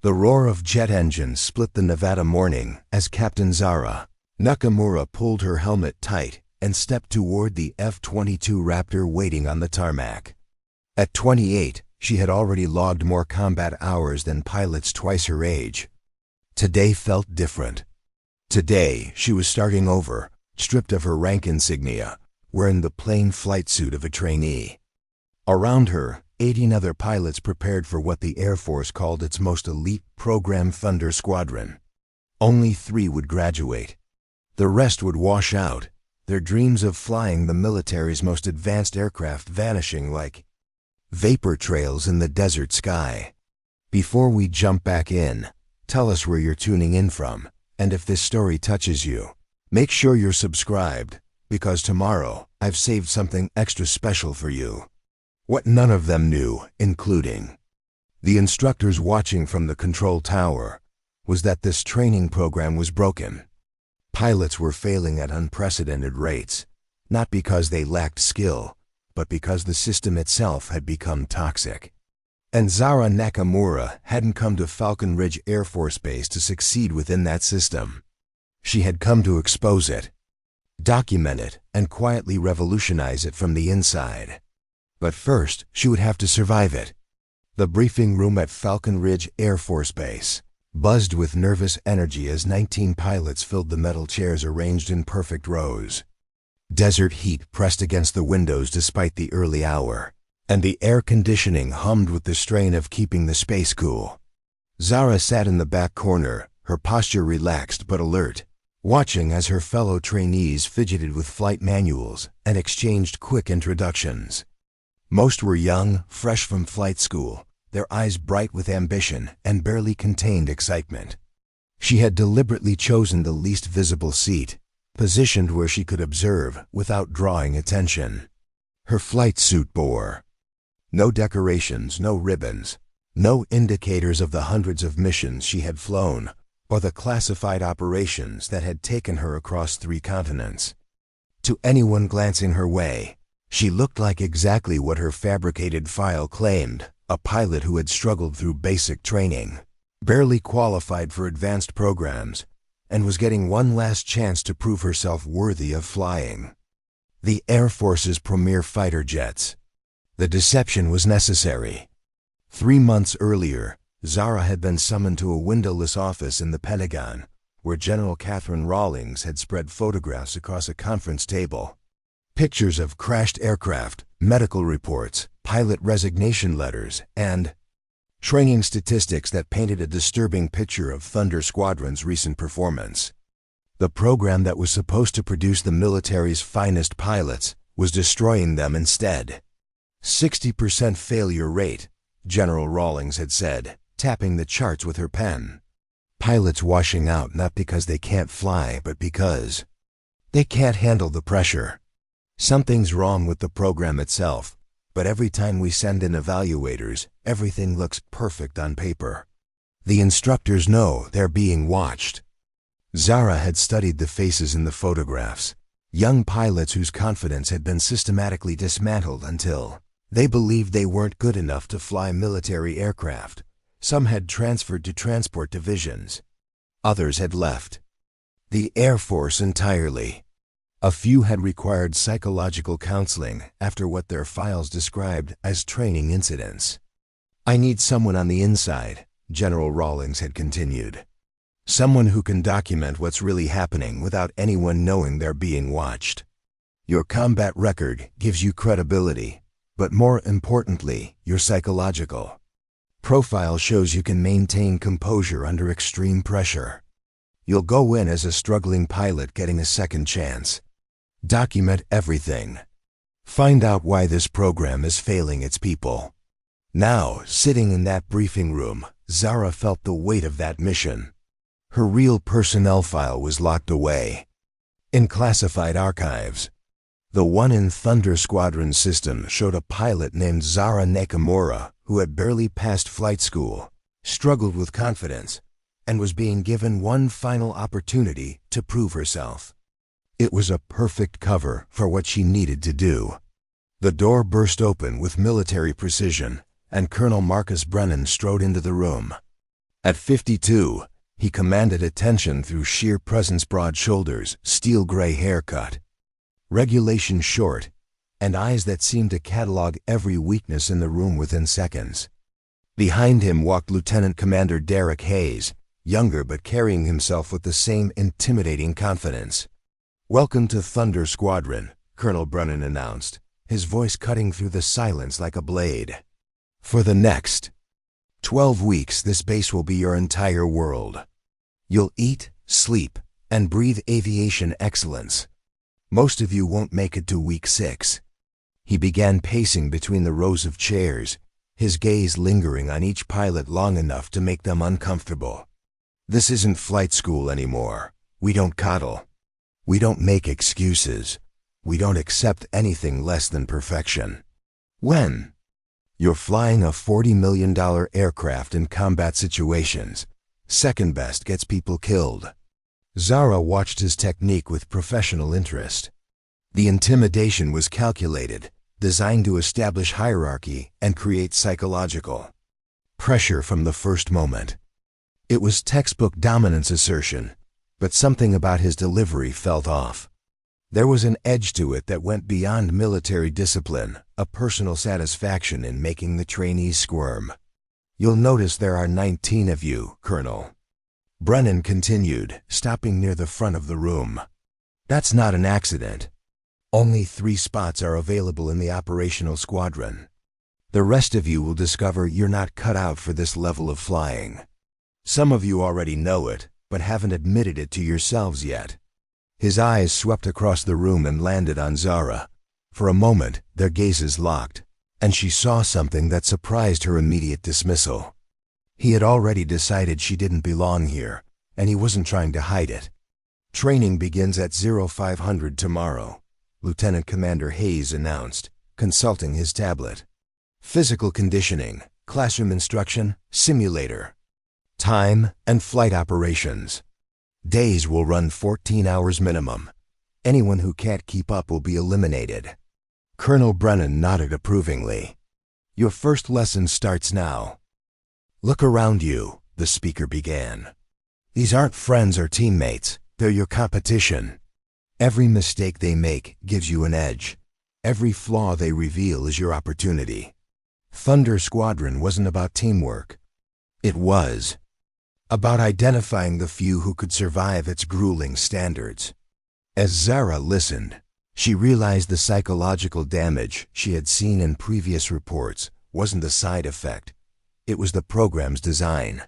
The roar of jet engines split the Nevada morning as Captain Zara Nakamura pulled her helmet tight and stepped toward the F-22 Raptor waiting on the tarmac. At 28, she had already logged more combat hours than pilots twice her age. Today felt different. Today, she was starting over, stripped of her rank insignia, wearing the plain flight suit of a trainee. Around her, 18 other pilots prepared for what the Air Force called its most elite program, Thunder Squadron. Only 3 would graduate. The rest would wash out, their dreams of flying the military's most advanced aircraft vanishing like vapor trails in the desert sky. Before we jump back in, tell us where you're tuning in from, and if this story touches you, make sure you're subscribed, because tomorrow I've saved something extra special for you. What none of them knew, including the instructors watching from the control tower, was that this training program was broken. Pilots were failing at unprecedented rates, not because they lacked skill, but because the system itself had become toxic. And Zara Nakamura hadn't come to Falcon Ridge Air Force Base to succeed within that system. She had come to expose it, document it, and quietly revolutionize it from the inside. But first, she would have to survive it. The briefing room at Falcon Ridge Air Force Base buzzed with nervous energy as 19 pilots filled the metal chairs arranged in perfect rows. Desert heat pressed against the windows despite the early hour, and the air conditioning hummed with the strain of keeping the space cool. Zara sat in the back corner, her posture relaxed but alert, watching as her fellow trainees fidgeted with flight manuals and exchanged quick introductions. Most were young, fresh from flight school, their eyes bright with ambition and barely contained excitement. She had deliberately chosen the least visible seat, positioned where she could observe without drawing attention. Her flight suit bore no decorations, no ribbons, no indicators of the hundreds of missions she had flown or the classified operations that had taken her across 3 continents. To anyone glancing her way, she looked like exactly what her fabricated file claimed, a pilot who had struggled through basic training, barely qualified for advanced programs, and was getting one last chance to prove herself worthy of flying the Air Force's premier fighter jets. The deception was necessary. 3 months earlier, Zara had been summoned to a windowless office in the Pentagon, where General Catherine Rawlings had spread photographs across a conference table. Pictures of crashed aircraft, medical reports, pilot resignation letters, and training statistics that painted a disturbing picture of Thunder Squadron's recent performance. The program that was supposed to produce the military's finest pilots was destroying them instead. 60% failure rate, General Rawlings had said, tapping the charts with her pen. Pilots washing out not because they can't fly, but because they can't handle the pressure. Something's wrong with the program itself, but every time we send in evaluators, everything looks perfect on paper. The instructors know they're being watched. Zara had studied the faces in the photographs, young pilots whose confidence had been systematically dismantled until they believed they weren't good enough to fly military aircraft. Some had transferred to transport divisions. Others had left the Air Force entirely. A few had required psychological counseling after what their files described as training incidents. "I need someone on the inside," General Rawlings had continued. "Someone who can document what's really happening without anyone knowing they're being watched. Your combat record gives you credibility, but more importantly, your psychological profile shows you can maintain composure under extreme pressure. You'll go in as a struggling pilot getting a second chance. Document everything. Find out why this program is failing its people." Now, sitting in that briefing room, Zara felt the weight of that mission. Her real personnel file was locked away in classified archives. The one in Thunder Squadron system showed a pilot named Zara Nakamura who had barely passed flight school, struggled with confidence, and was being given one final opportunity to prove herself. It was a perfect cover for what she needed to do. The door burst open with military precision, and Colonel Marcus Brennan strode into the room. At 52, he commanded attention through sheer presence, broad shoulders, steel gray haircut, regulation short, and eyes that seemed to catalog every weakness in the room within seconds. Behind him walked Lieutenant Commander Derek Hayes, younger but carrying himself with the same intimidating confidence. "Welcome to Thunder Squadron," Colonel Brennan announced, his voice cutting through the silence like a blade. "For the next 12 weeks, this base will be your entire world. You'll eat, sleep, and breathe aviation excellence. Most of you won't make it to week 6. He began pacing between the rows of chairs, his gaze lingering on each pilot long enough to make them uncomfortable. "This isn't flight school anymore. We don't coddle. We don't make excuses. We don't accept anything less than perfection. When you're flying a $40 million aircraft in combat situations, second best gets people killed." Zara watched his technique with professional interest. The intimidation was calculated, designed to establish hierarchy and create psychological pressure from the first moment. It was textbook dominance assertion, but something about his delivery felt off. There was an edge to it that went beyond military discipline, a personal satisfaction in making the trainees squirm. "You'll notice there are 19 of you, Colonel," Brennan continued, stopping near the front of the room. "That's not an accident. Only 3 spots are available in the operational squadron. The rest of you will discover you're not cut out for this level of flying. Some of you already know it, but haven't admitted it to yourselves yet." His eyes swept across the room and landed on Zara. For a moment, their gazes locked, and she saw something that surprised her immediate dismissal. He had already decided she didn't belong here, and he wasn't trying to hide it. "Training begins at 0500 tomorrow," Lieutenant Commander Hayes announced, consulting his tablet. "Physical conditioning, classroom instruction, simulator. Time and flight operations. Days will run 14 hours minimum. Anyone who can't keep up will be eliminated." Colonel Brennan nodded approvingly. "Your first lesson starts now." "Look around you," the speaker began. "These aren't friends or teammates. They're your competition. Every mistake they make gives you an edge. Every flaw they reveal is your opportunity." Thunder Squadron wasn't about teamwork. It was about identifying the few who could survive its grueling standards. As Zara listened, she realized the psychological damage she had seen in previous reports wasn't a side effect. It was the program's design.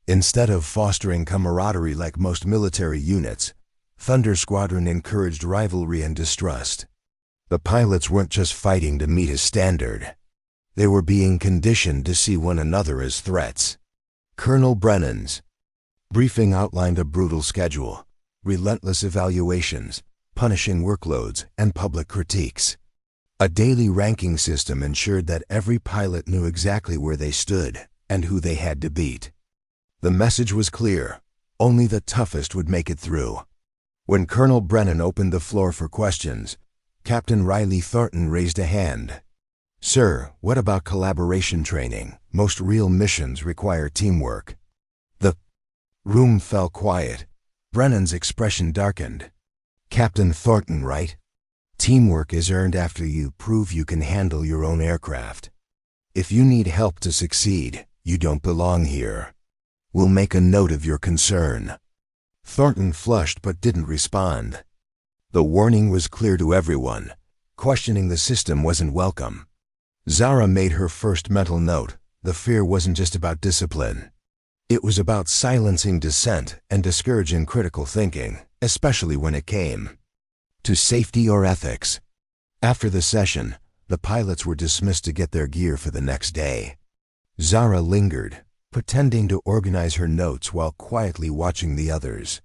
Instead of fostering camaraderie like most military units, Thunder Squadron encouraged rivalry and distrust. The pilots weren't just fighting to meet a standard. They were being conditioned to see one another as threats. Colonel Brennan's briefing outlined a brutal schedule, relentless evaluations, punishing workloads, and public critiques. A daily ranking system ensured that every pilot knew exactly where they stood and who they had to beat. The message was clear: only the toughest would make it through. When Colonel Brennan opened the floor for questions, Captain Riley Thornton raised a hand. "Sir, what about collaboration training? Most real missions require teamwork." The room fell quiet. Brennan's expression darkened. "Captain Thornton, right? Teamwork is earned after you prove you can handle your own aircraft. If you need help to succeed, you don't belong here. We'll make a note of your concern." Thornton flushed but didn't respond. The warning was clear to everyone. Questioning the system wasn't welcome. Zara made her first mental note. The fear wasn't just about discipline. It was about silencing dissent and discouraging critical thinking, especially when it came to safety or ethics. After the session, the pilots were dismissed to get their gear for the next day. Zara lingered, pretending to organize her notes while quietly watching the others.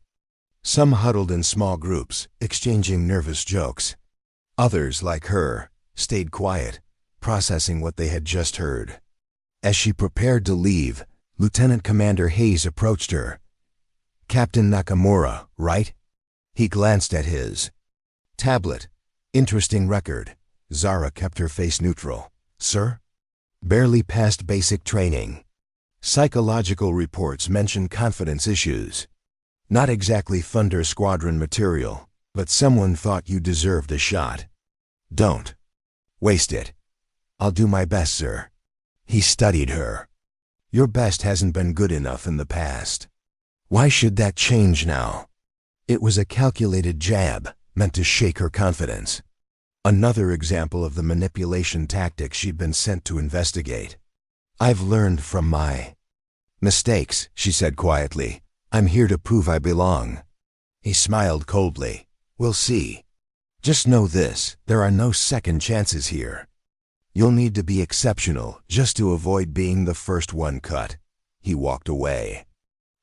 Some huddled in small groups, exchanging nervous jokes. Others, like her, stayed quiet, processing what they had just heard. As she prepared to leave, Lieutenant Commander Hayes approached her. "Captain Nakamura, right?" He glanced at his tablet. "Interesting record." Zara kept her face neutral. "Sir?" "Barely passed basic training." Psychological reports mention confidence issues. Not exactly Thunder Squadron material, but someone thought you deserved a shot. Don't waste it. I'll do my best, sir. He studied her. Your best hasn't been good enough in the past. Why should that change now? It was a calculated jab, meant to shake her confidence. Another example of the manipulation tactics she'd been sent to investigate. I've learned from my mistakes, she said quietly. I'm here to prove I belong. He smiled coldly. We'll see. Just know this, there are no second chances here. You'll need to be exceptional just to avoid being the first one cut. He walked away.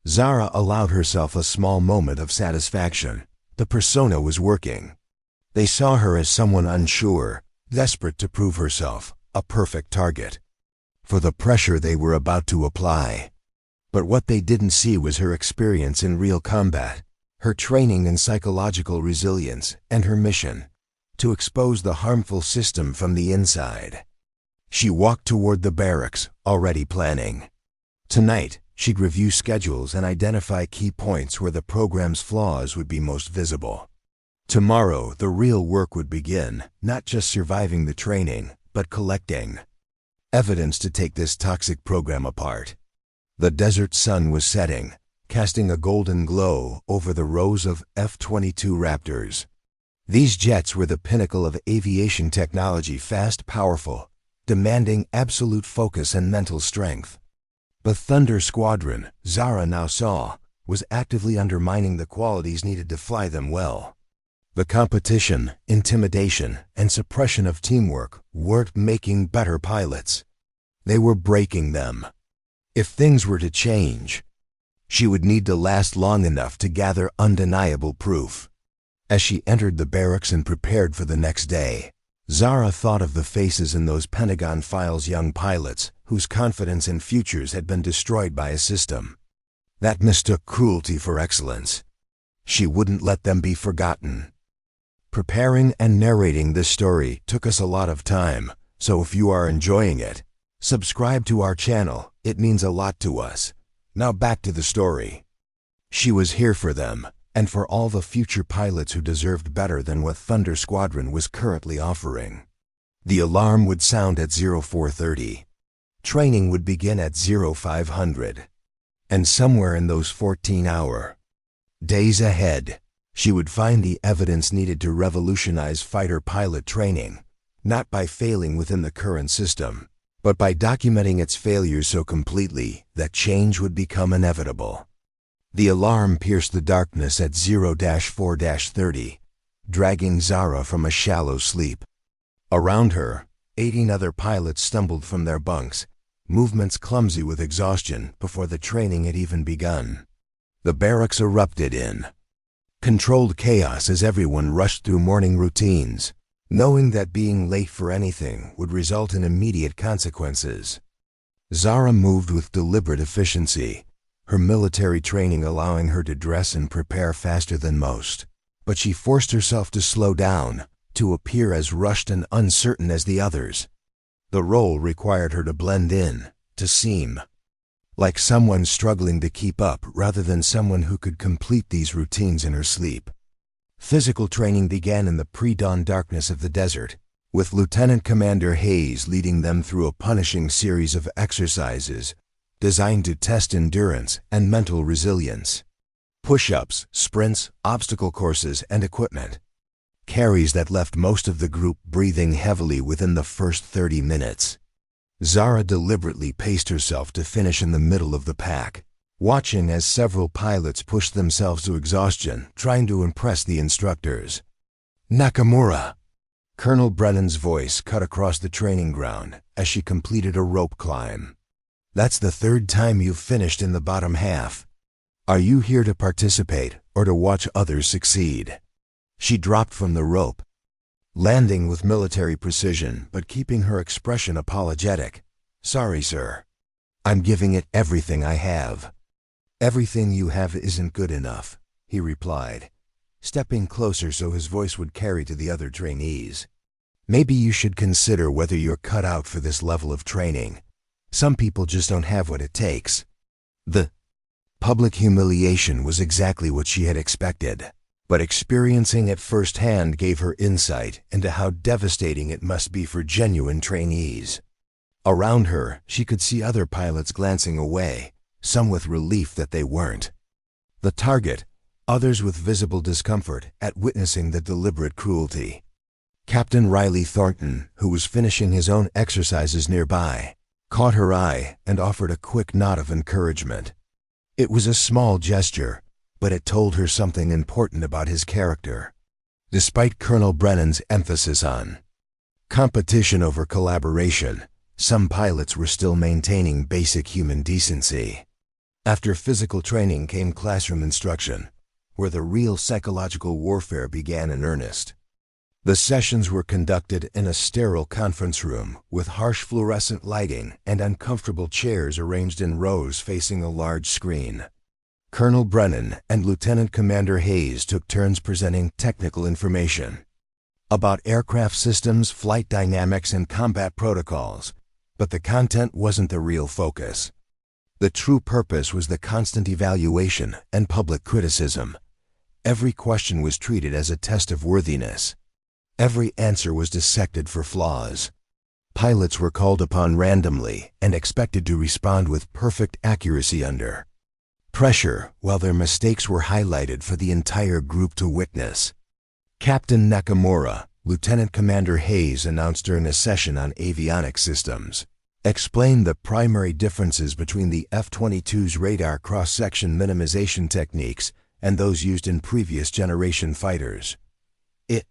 Zara allowed herself a small moment of satisfaction. The persona was working. They saw her as someone unsure, desperate to prove herself, a perfect target for the pressure they were about to apply. But what they didn't see was her experience in real combat, her training in psychological resilience, and her mission to expose the harmful system from the inside. She walked toward the barracks, already planning. Tonight, she'd review schedules and identify key points where the program's flaws would be most visible. Tomorrow, the real work would begin, not just surviving the training, but collecting evidence to take this toxic program apart. The desert sun was setting, casting a golden glow over the rows of F-22 Raptors. These jets were the pinnacle of aviation technology, fast, powerful, demanding absolute focus and mental strength. The Thunder Squadron, Zara now saw, was actively undermining the qualities needed to fly them well. The competition, intimidation, and suppression of teamwork weren't making better pilots. They were breaking them. If things were to change, she would need to last long enough to gather undeniable proof. As she entered the barracks and prepared for the next day, Zara thought of the faces in those Pentagon Files young pilots whose confidence in futures had been destroyed by a system that mistook cruelty for excellence. She wouldn't let them be forgotten. Preparing and narrating this story took us a lot of time, so if you are enjoying it, subscribe to our channel. It means a lot to us. Now back to the story. She was here for them, and for all the future pilots who deserved better than what Thunder Squadron was currently offering. The alarm would sound at 0430. Training would begin at 0500. And somewhere in those 14-hour days ahead, she would find the evidence needed to revolutionize fighter pilot training, not by failing within the current system, but by documenting its failures so completely that change would become inevitable. The alarm pierced the darkness at 0-4-30, dragging Zara from a shallow sleep. Around her, 18 other pilots stumbled from their bunks, movements clumsy with exhaustion before the training had even begun. The barracks erupted in controlled chaos as everyone rushed through morning routines, knowing that being late for anything would result in immediate consequences. Zara moved with deliberate efficiency, her military training allowing her to dress and prepare faster than most. But she forced herself to slow down, to appear as rushed and uncertain as the others. The role required her to blend in, to seem like someone struggling to keep up rather than someone who could complete these routines in her sleep. Physical training began in the pre-dawn darkness of the desert, with Lieutenant Commander Hayes leading them through a punishing series of exercises designed to test endurance and mental resilience. Push-ups, sprints, obstacle courses, and equipment carries that left most of the group breathing heavily within the first 30 minutes. Zara deliberately paced herself to finish in the middle of the pack, watching as several pilots pushed themselves to exhaustion, trying to impress the instructors. Nakamura! Colonel Brennan's voice cut across the training ground as she completed a rope climb. That's the third time you've finished in the bottom half. Are you here to participate or to watch others succeed? She dropped from the rope, landing with military precision but keeping her expression apologetic. Sorry, sir. I'm giving it everything I have. Everything you have isn't good enough, he replied, stepping closer so his voice would carry to the other trainees. Maybe you should consider whether you're cut out for this level of training. Some people just don't have what it takes. The public humiliation was exactly what she had expected, but experiencing it firsthand gave her insight into how devastating it must be for genuine trainees. Around her, she could see other pilots glancing away, some with relief that they weren't the target, others with visible discomfort at witnessing the deliberate cruelty. Captain Riley Thornton, who was finishing his own exercises nearby, caught her eye and offered a quick nod of encouragement. It was a small gesture, but it told her something important about his character. Despite Colonel Brennan's emphasis on competition over collaboration, some pilots were still maintaining basic human decency. After physical training came classroom instruction, where the real psychological warfare began in earnest. The sessions were conducted in a sterile conference room with harsh fluorescent lighting and uncomfortable chairs arranged in rows facing a large screen. Colonel Brennan and Lieutenant Commander Hayes took turns presenting technical information about aircraft systems, flight dynamics, and combat protocols, but the content wasn't the real focus. The true purpose was the constant evaluation and public criticism. Every question was treated as a test of worthiness. Every answer was dissected for flaws. Pilots were called upon randomly and expected to respond with perfect accuracy under pressure, while their mistakes were highlighted for the entire group to witness. Captain Nakamura, Lieutenant Commander Hayes announced during a session on avionics systems, explained the primary differences between the F-22's radar cross-section minimization techniques and those used in previous generation fighters. It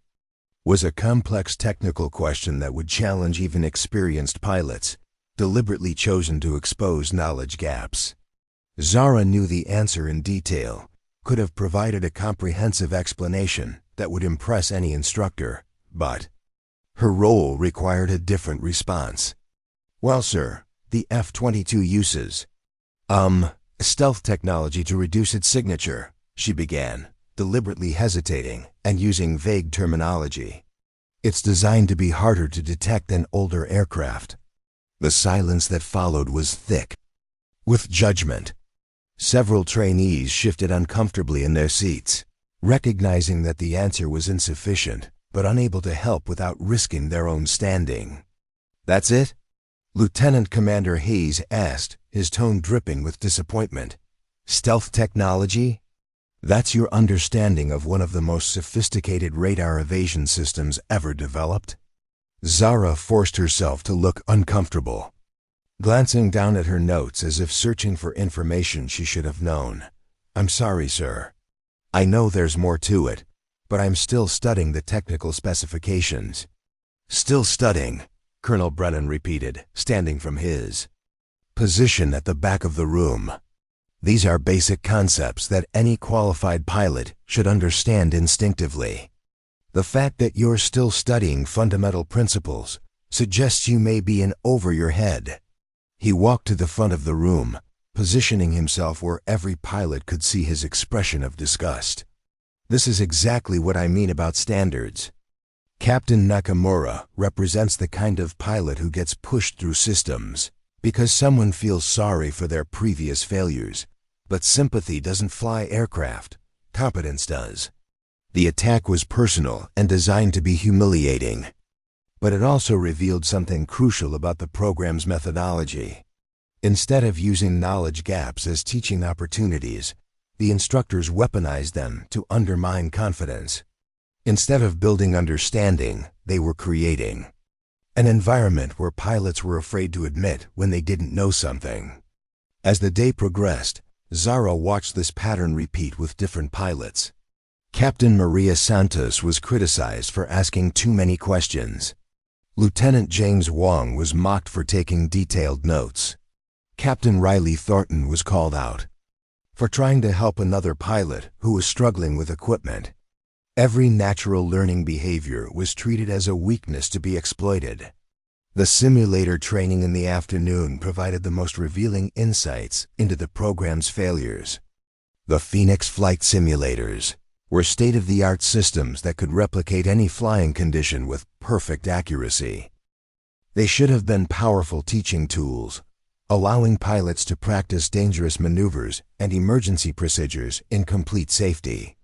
was a complex technical question that would challenge even experienced pilots, deliberately chosen to expose knowledge gaps. Zara knew the answer in detail, could have provided a comprehensive explanation that would impress any instructor, but her role required a different response. Well, sir, the F-22 uses stealth technology to reduce its signature, she began, deliberately hesitating and using vague terminology. It's designed to be harder to detect than older aircraft. The silence that followed was thick with judgment. Several trainees shifted uncomfortably in their seats, recognizing that the answer was insufficient, but unable to help without risking their own standing. That's it? Lieutenant Commander Hayes asked, his tone dripping with disappointment. Stealth technology? That's your understanding of one of the most sophisticated radar evasion systems ever developed? Zara forced herself to look uncomfortable, glancing down at her notes as if searching for information she should have known. I'm sorry, sir. I know there's more to it, but I'm still studying the technical specifications. Still studying, Colonel Brennan repeated, standing from his position at the back of the room. These are basic concepts that any qualified pilot should understand instinctively. The fact that you're still studying fundamental principles suggests you may be in over your head. He walked to the front of the room, positioning himself where every pilot could see his expression of disgust. This is exactly what I mean about standards. Captain Nakamura represents the kind of pilot who gets pushed through systems because someone feels sorry for their previous failures. But sympathy doesn't fly aircraft. Competence does. The attack was personal and designed to be humiliating. But it also revealed something crucial about the program's methodology. Instead of using knowledge gaps as teaching opportunities, the instructors weaponized them to undermine confidence. Instead of building understanding, they were creating an environment where pilots were afraid to admit when they didn't know something. As the day progressed, Zara watched this pattern repeat with different pilots. Captain Maria Santos was criticized for asking too many questions. Lieutenant James Wong was mocked for taking detailed notes. Captain Riley Thornton was called out for trying to help another pilot who was struggling with equipment. Every natural learning behavior was treated as a weakness to be exploited. The simulator training in the afternoon provided the most revealing insights into the program's failures. The Phoenix flight simulators were state-of-the-art systems that could replicate any flying condition with perfect accuracy. They should have been powerful teaching tools, allowing pilots to practice dangerous maneuvers and emergency procedures in complete safety.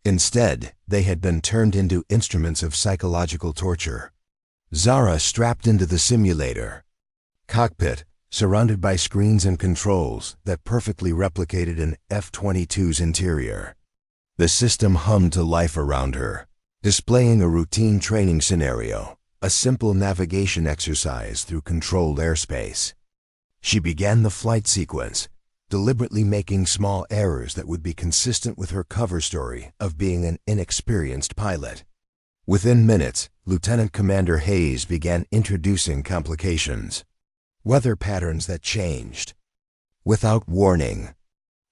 Instead, they had been turned into instruments of psychological torture. Zara strapped into the simulator cockpit, surrounded by screens and controls that perfectly replicated an F-22's interior. The system hummed to life around her, displaying a routine training scenario, a simple navigation exercise through controlled airspace. She began the flight sequence, deliberately making small errors that would be consistent with her cover story of being an inexperienced pilot. Within minutes, Lieutenant Commander Hayes began introducing complications. Weather patterns that changed without warning.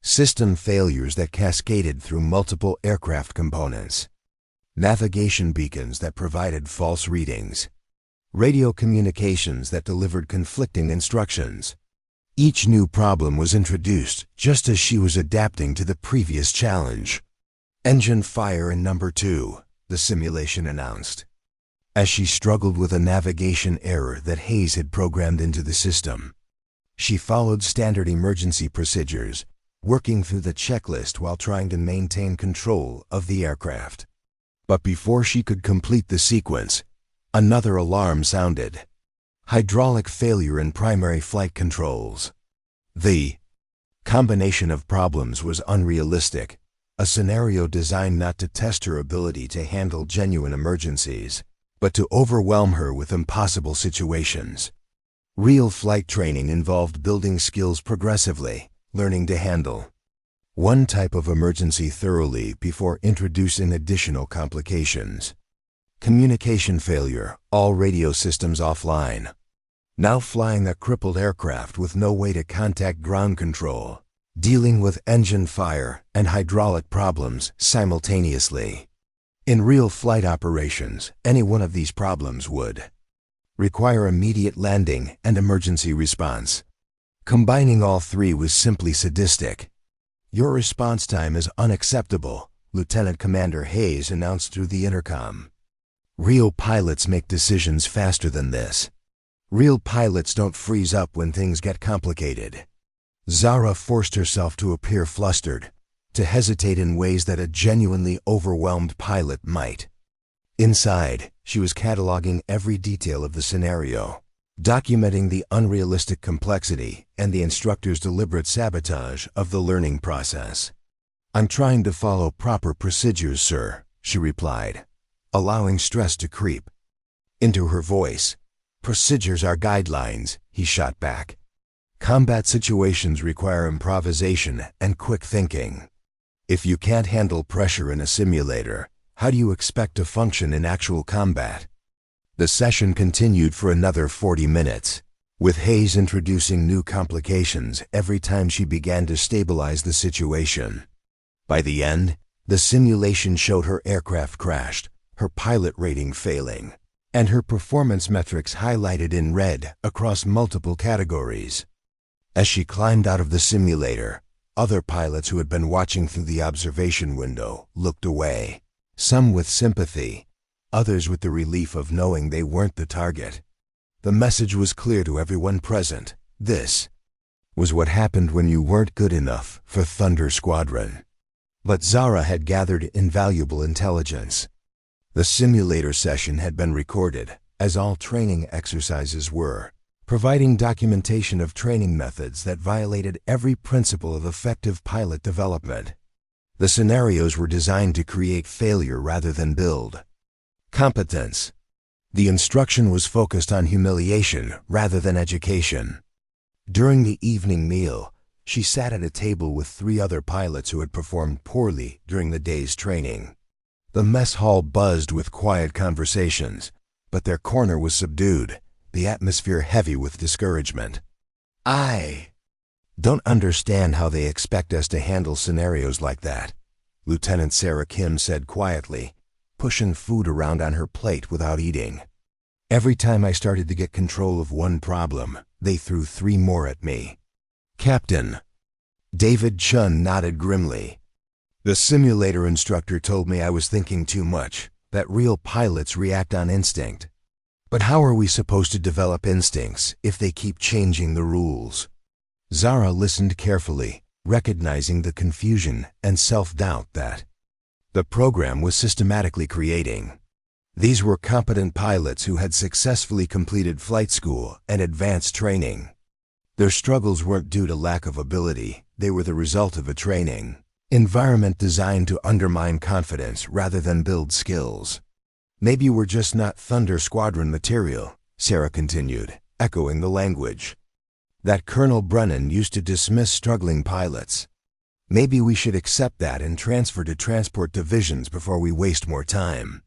System failures that cascaded through multiple aircraft components. Navigation beacons that provided false readings. Radio communications that delivered conflicting instructions. Each new problem was introduced just as she was adapting to the previous challenge. Engine fire in number 2, the simulation announced, as she struggled with a navigation error that Hayes had programmed into the system. She followed standard emergency procedures, working through the checklist while trying to maintain control of the aircraft. But before she could complete the sequence, another alarm sounded. Hydraulic failure in primary flight controls. The combination of problems was unrealistic, a scenario designed not to test her ability to handle genuine emergencies, but to overwhelm her with impossible situations. Real flight training involved building skills progressively, learning to handle one type of emergency thoroughly before introducing additional complications. Communication failure, all radio systems offline. Now flying a crippled aircraft with no way to contact ground control, dealing with engine fire and hydraulic problems simultaneously. In real flight operations, any one of these problems would require immediate landing and emergency response. Combining all three was simply sadistic. "Your response time is unacceptable," Lieutenant Commander Hayes announced through the intercom. "Real pilots make decisions faster than this. Real pilots don't freeze up when things get complicated." Zara forced herself to appear flustered, to hesitate in ways that a genuinely overwhelmed pilot might. Inside, she was cataloging every detail of the scenario, documenting the unrealistic complexity and the instructor's deliberate sabotage of the learning process. "I'm trying to follow proper procedures, sir," she replied, allowing stress to creep into her voice. "Procedures are guidelines," he shot back. "Combat situations require improvisation and quick thinking. If you can't handle pressure in a simulator, how do you expect to function in actual combat?" The session continued for another 40 minutes, with Hayes introducing new complications every time she began to stabilize the situation. By the end, the simulation showed her aircraft crashed, her pilot rating failing, and her performance metrics highlighted in red across multiple categories. As she climbed out of the simulator, other pilots who had been watching through the observation window looked away, some with sympathy, others with the relief of knowing they weren't the target. The message was clear to everyone present. This was what happened when you weren't good enough for Thunder Squadron. But Zara had gathered invaluable intelligence. The simulator session had been recorded, as all training exercises were, providing documentation of training methods that violated every principle of effective pilot development. The scenarios were designed to create failure rather than build competence. The instruction was focused on humiliation rather than education. During the evening meal, she sat at a table with 3 other pilots who had performed poorly during the day's training. The mess hall buzzed with quiet conversations, but their corner was subdued, the atmosphere heavy with discouragement. "I don't understand how they expect us to handle scenarios like that," Lieutenant Sarah Kim said quietly, pushing food around on her plate without eating. "Every time I started to get control of one problem, they threw 3 more at me." "Captain," David Chun nodded grimly. "The simulator instructor told me I was thinking too much, that real pilots react on instinct. But how are we supposed to develop instincts if they keep changing the rules?" Zara listened carefully, recognizing the confusion and self-doubt that the program was systematically creating. These were competent pilots who had successfully completed flight school and advanced training. Their struggles weren't due to lack of ability, they were the result of a training environment designed to undermine confidence rather than build skills. Maybe we're just not Thunder Squadron material, Sarah continued, echoing the language that Colonel Brennan used to dismiss struggling pilots. Maybe we should accept that and transfer to transport divisions before we waste more time.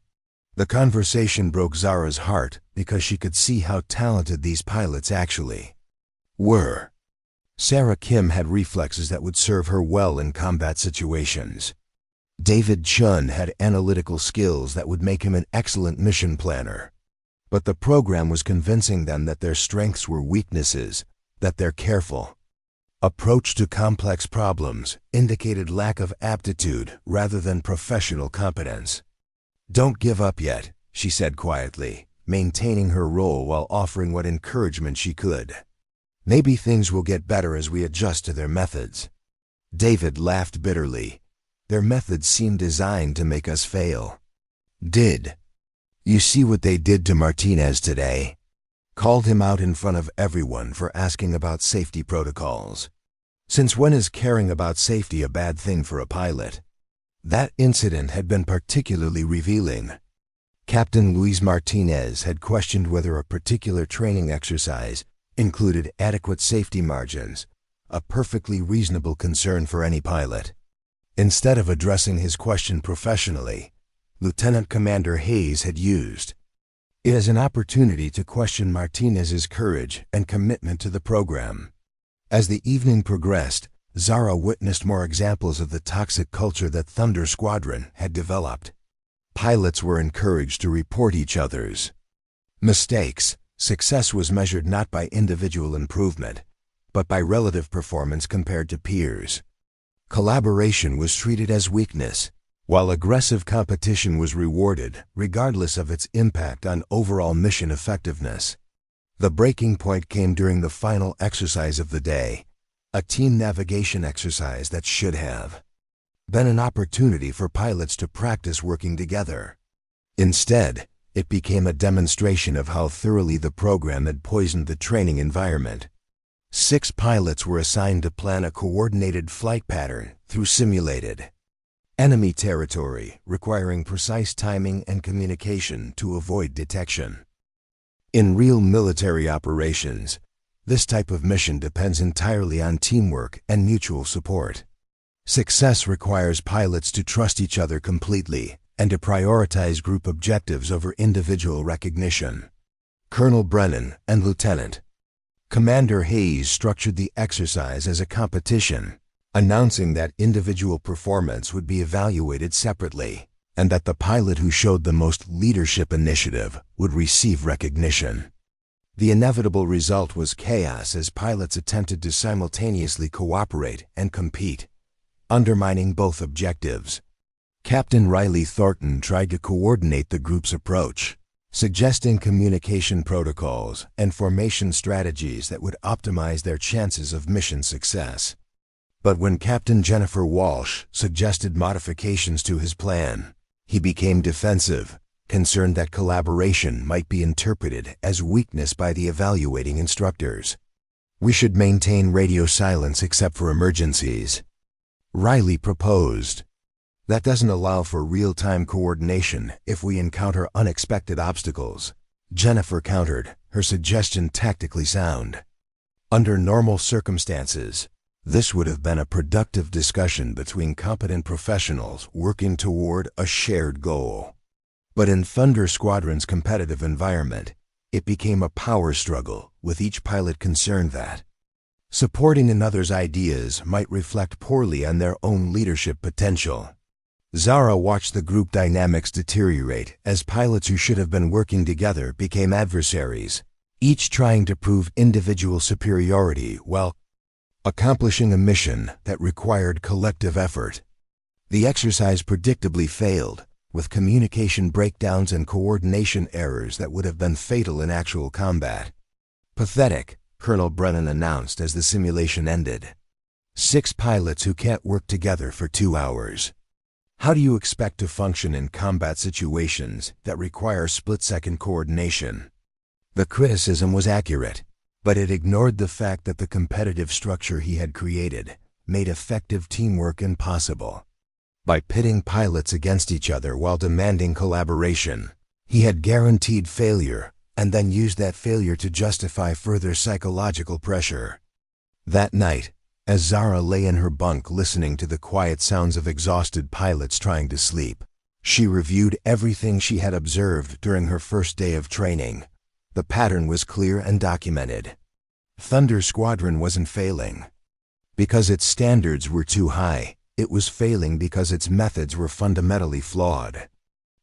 The conversation broke Zara's heart because she could see how talented these pilots actually were. Sarah Kim had reflexes that would serve her well in combat situations. David Chun had analytical skills that would make him an excellent mission planner. But the program was convincing them that their strengths were weaknesses, that their careful approach to complex problems indicated lack of aptitude rather than professional competence. "Don't give up yet," she said quietly, maintaining her role while offering what encouragement she could. "Maybe things will get better as we adjust to their methods." David laughed bitterly. "Their methods seem designed to make us fail." "Did you see what they did to Martinez today?" Called him out in front of everyone for asking about safety protocols. Since when is caring about safety a bad thing for a pilot? That incident had been particularly revealing. Captain Luis Martinez had questioned whether a particular training exercise included adequate safety margins, a perfectly reasonable concern for any pilot. Instead of addressing his question professionally, Lieutenant Commander Hayes had used it as an opportunity to question Martinez's courage and commitment to the program. As the evening progressed, Zara witnessed more examples of the toxic culture that Thunder Squadron had developed. Pilots were encouraged to report each other's mistakes. Success was measured not by individual improvement, but by relative performance compared to peers. Collaboration was treated as weakness, while aggressive competition was rewarded regardless of its impact on overall mission effectiveness. The breaking point came during the final exercise of the day, a team navigation exercise that should have been an opportunity for pilots to practice working together. Instead, it became a demonstration of how thoroughly the program had poisoned the training environment. 6 pilots were assigned to plan a coordinated flight pattern through simulated enemy territory, requiring precise timing and communication to avoid detection. In real military operations, this type of mission depends entirely on teamwork and mutual support. Success requires pilots to trust each other completely and to prioritize group objectives over individual recognition. Colonel Brennan and Lieutenant Commander Hayes structured the exercise as a competition, announcing that individual performance would be evaluated separately, and that the pilot who showed the most leadership initiative would receive recognition. The inevitable result was chaos as pilots attempted to simultaneously cooperate and compete, undermining both objectives. Captain Riley Thornton tried to coordinate the group's approach, suggesting communication protocols and formation strategies that would optimize their chances of mission success. But when Captain Jennifer Walsh suggested modifications to his plan, he became defensive, concerned that collaboration might be interpreted as weakness by the evaluating instructors. "We should maintain radio silence except for emergencies," Riley proposed. "That doesn't allow for real-time coordination if we encounter unexpected obstacles," Jennifer countered, her suggestion tactically sound. Under normal circumstances, this would have been a productive discussion between competent professionals working toward a shared goal. But in Thunder Squadron's competitive environment, it became a power struggle, with each pilot concerned that supporting another's ideas might reflect poorly on their own leadership potential. Zara watched the group dynamics deteriorate as pilots who should have been working together became adversaries, each trying to prove individual superiority while accomplishing a mission that required collective effort. The exercise predictably failed, with communication breakdowns and coordination errors that would have been fatal in actual combat. Pathetic, Colonel Brennan announced as the simulation ended. 6 pilots who can't work together for 2 hours. How do you expect to function in combat situations that require split-second coordination? The criticism was accurate, but it ignored the fact that the competitive structure he had created made effective teamwork impossible. By pitting pilots against each other while demanding collaboration, he had guaranteed failure and then used that failure to justify further psychological pressure. That night, as Zara lay in her bunk listening to the quiet sounds of exhausted pilots trying to sleep, she reviewed everything she had observed during her first day of training. The pattern was clear and documented. Thunder Squadron wasn't failing because its standards were too high. It was failing because its methods were fundamentally flawed.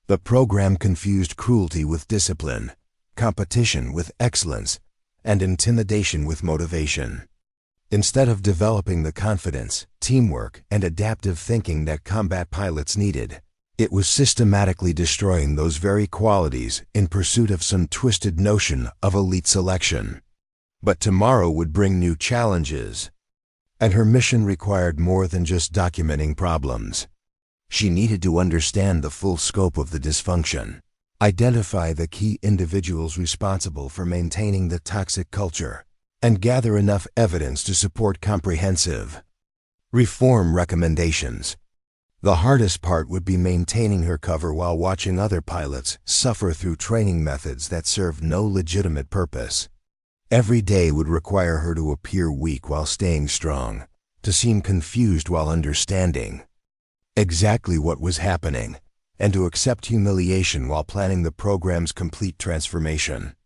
The program confused cruelty with discipline, competition with excellence, and intimidation with motivation. Instead of developing the confidence, teamwork, and adaptive thinking that combat pilots needed, it was systematically destroying those very qualities in pursuit of some twisted notion of elite selection. But tomorrow would bring new challenges, and her mission required more than just documenting problems. She needed to understand the full scope of the dysfunction, identify the key individuals responsible for maintaining the toxic culture, and gather enough evidence to support comprehensive reform recommendations. The hardest part would be maintaining her cover while watching other pilots suffer through training methods that served no legitimate purpose. Every day would require her to appear weak while staying strong, to seem confused while understanding exactly what was happening, and to accept humiliation while planning the program's complete transformation.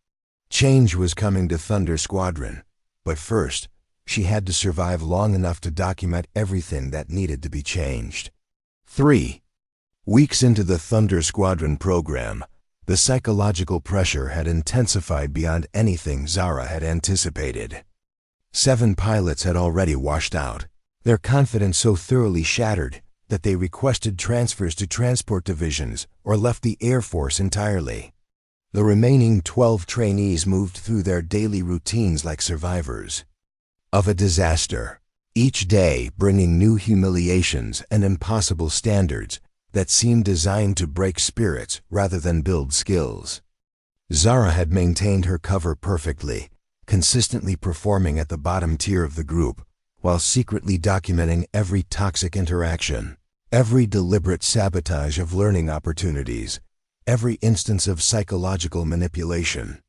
Change was coming to Thunder Squadron, but first, she had to survive long enough to document everything that needed to be changed. 3 weeks into the Thunder Squadron program, the psychological pressure had intensified beyond anything Zara had anticipated. 7 pilots had already washed out, their confidence so thoroughly shattered that they requested transfers to transport divisions or left the Air Force entirely. The remaining 12 trainees moved through their daily routines like survivors of a disaster, each day bringing new humiliations and impossible standards that seemed designed to break spirits rather than build skills. Zara had maintained her cover perfectly, consistently performing at the bottom tier of the group, while secretly documenting every toxic interaction, every deliberate sabotage of learning opportunities, every instance of psychological manipulation,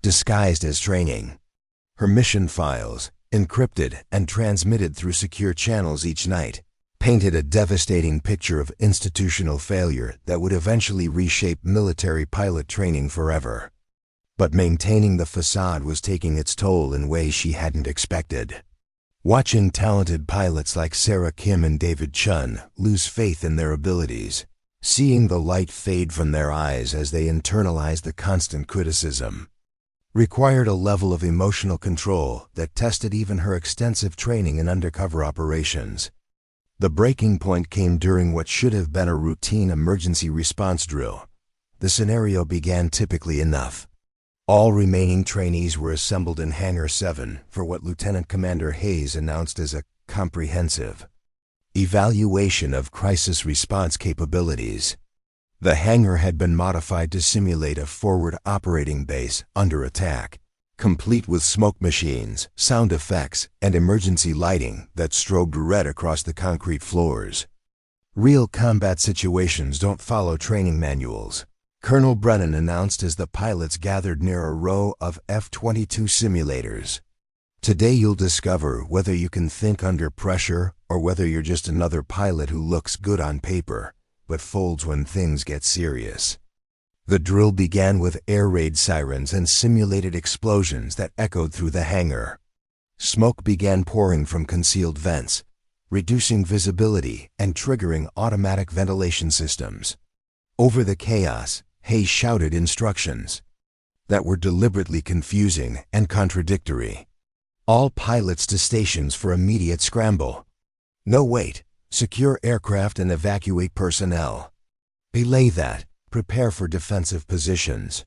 disguised as training. Her mission files, encrypted and transmitted through secure channels each night, painted a devastating picture of institutional failure that would eventually reshape military pilot training forever. But maintaining the facade was taking its toll in ways she hadn't expected. Watching talented pilots like Sarah Kim and David Chun lose faith in their abilities, seeing the light fade from their eyes as they internalized the constant criticism, required a level of emotional control that tested even her extensive training in undercover operations. The breaking point came during what should have been a routine emergency response drill. The scenario began typically enough. All remaining trainees were assembled in Hangar 7 for what Lieutenant Commander Hayes announced as a comprehensive evaluation of crisis response capabilities. The hangar had been modified to simulate a forward operating base under attack, complete with smoke machines, sound effects, and emergency lighting that strobed red across the concrete floors. Real combat situations don't follow training manuals, Colonel Brennan announced as the pilots gathered near a row of F-22 simulators. Today you'll discover whether you can think under pressure or whether you're just another pilot who looks good on paper, but folds when things get serious. The drill began with air raid sirens and simulated explosions that echoed through the hangar. Smoke began pouring from concealed vents, reducing visibility and triggering automatic ventilation systems. Over the chaos, Hayes shouted instructions that were deliberately confusing and contradictory. All pilots to stations for immediate scramble. No wait, secure aircraft and evacuate personnel. Belay that. Prepare for defensive positions.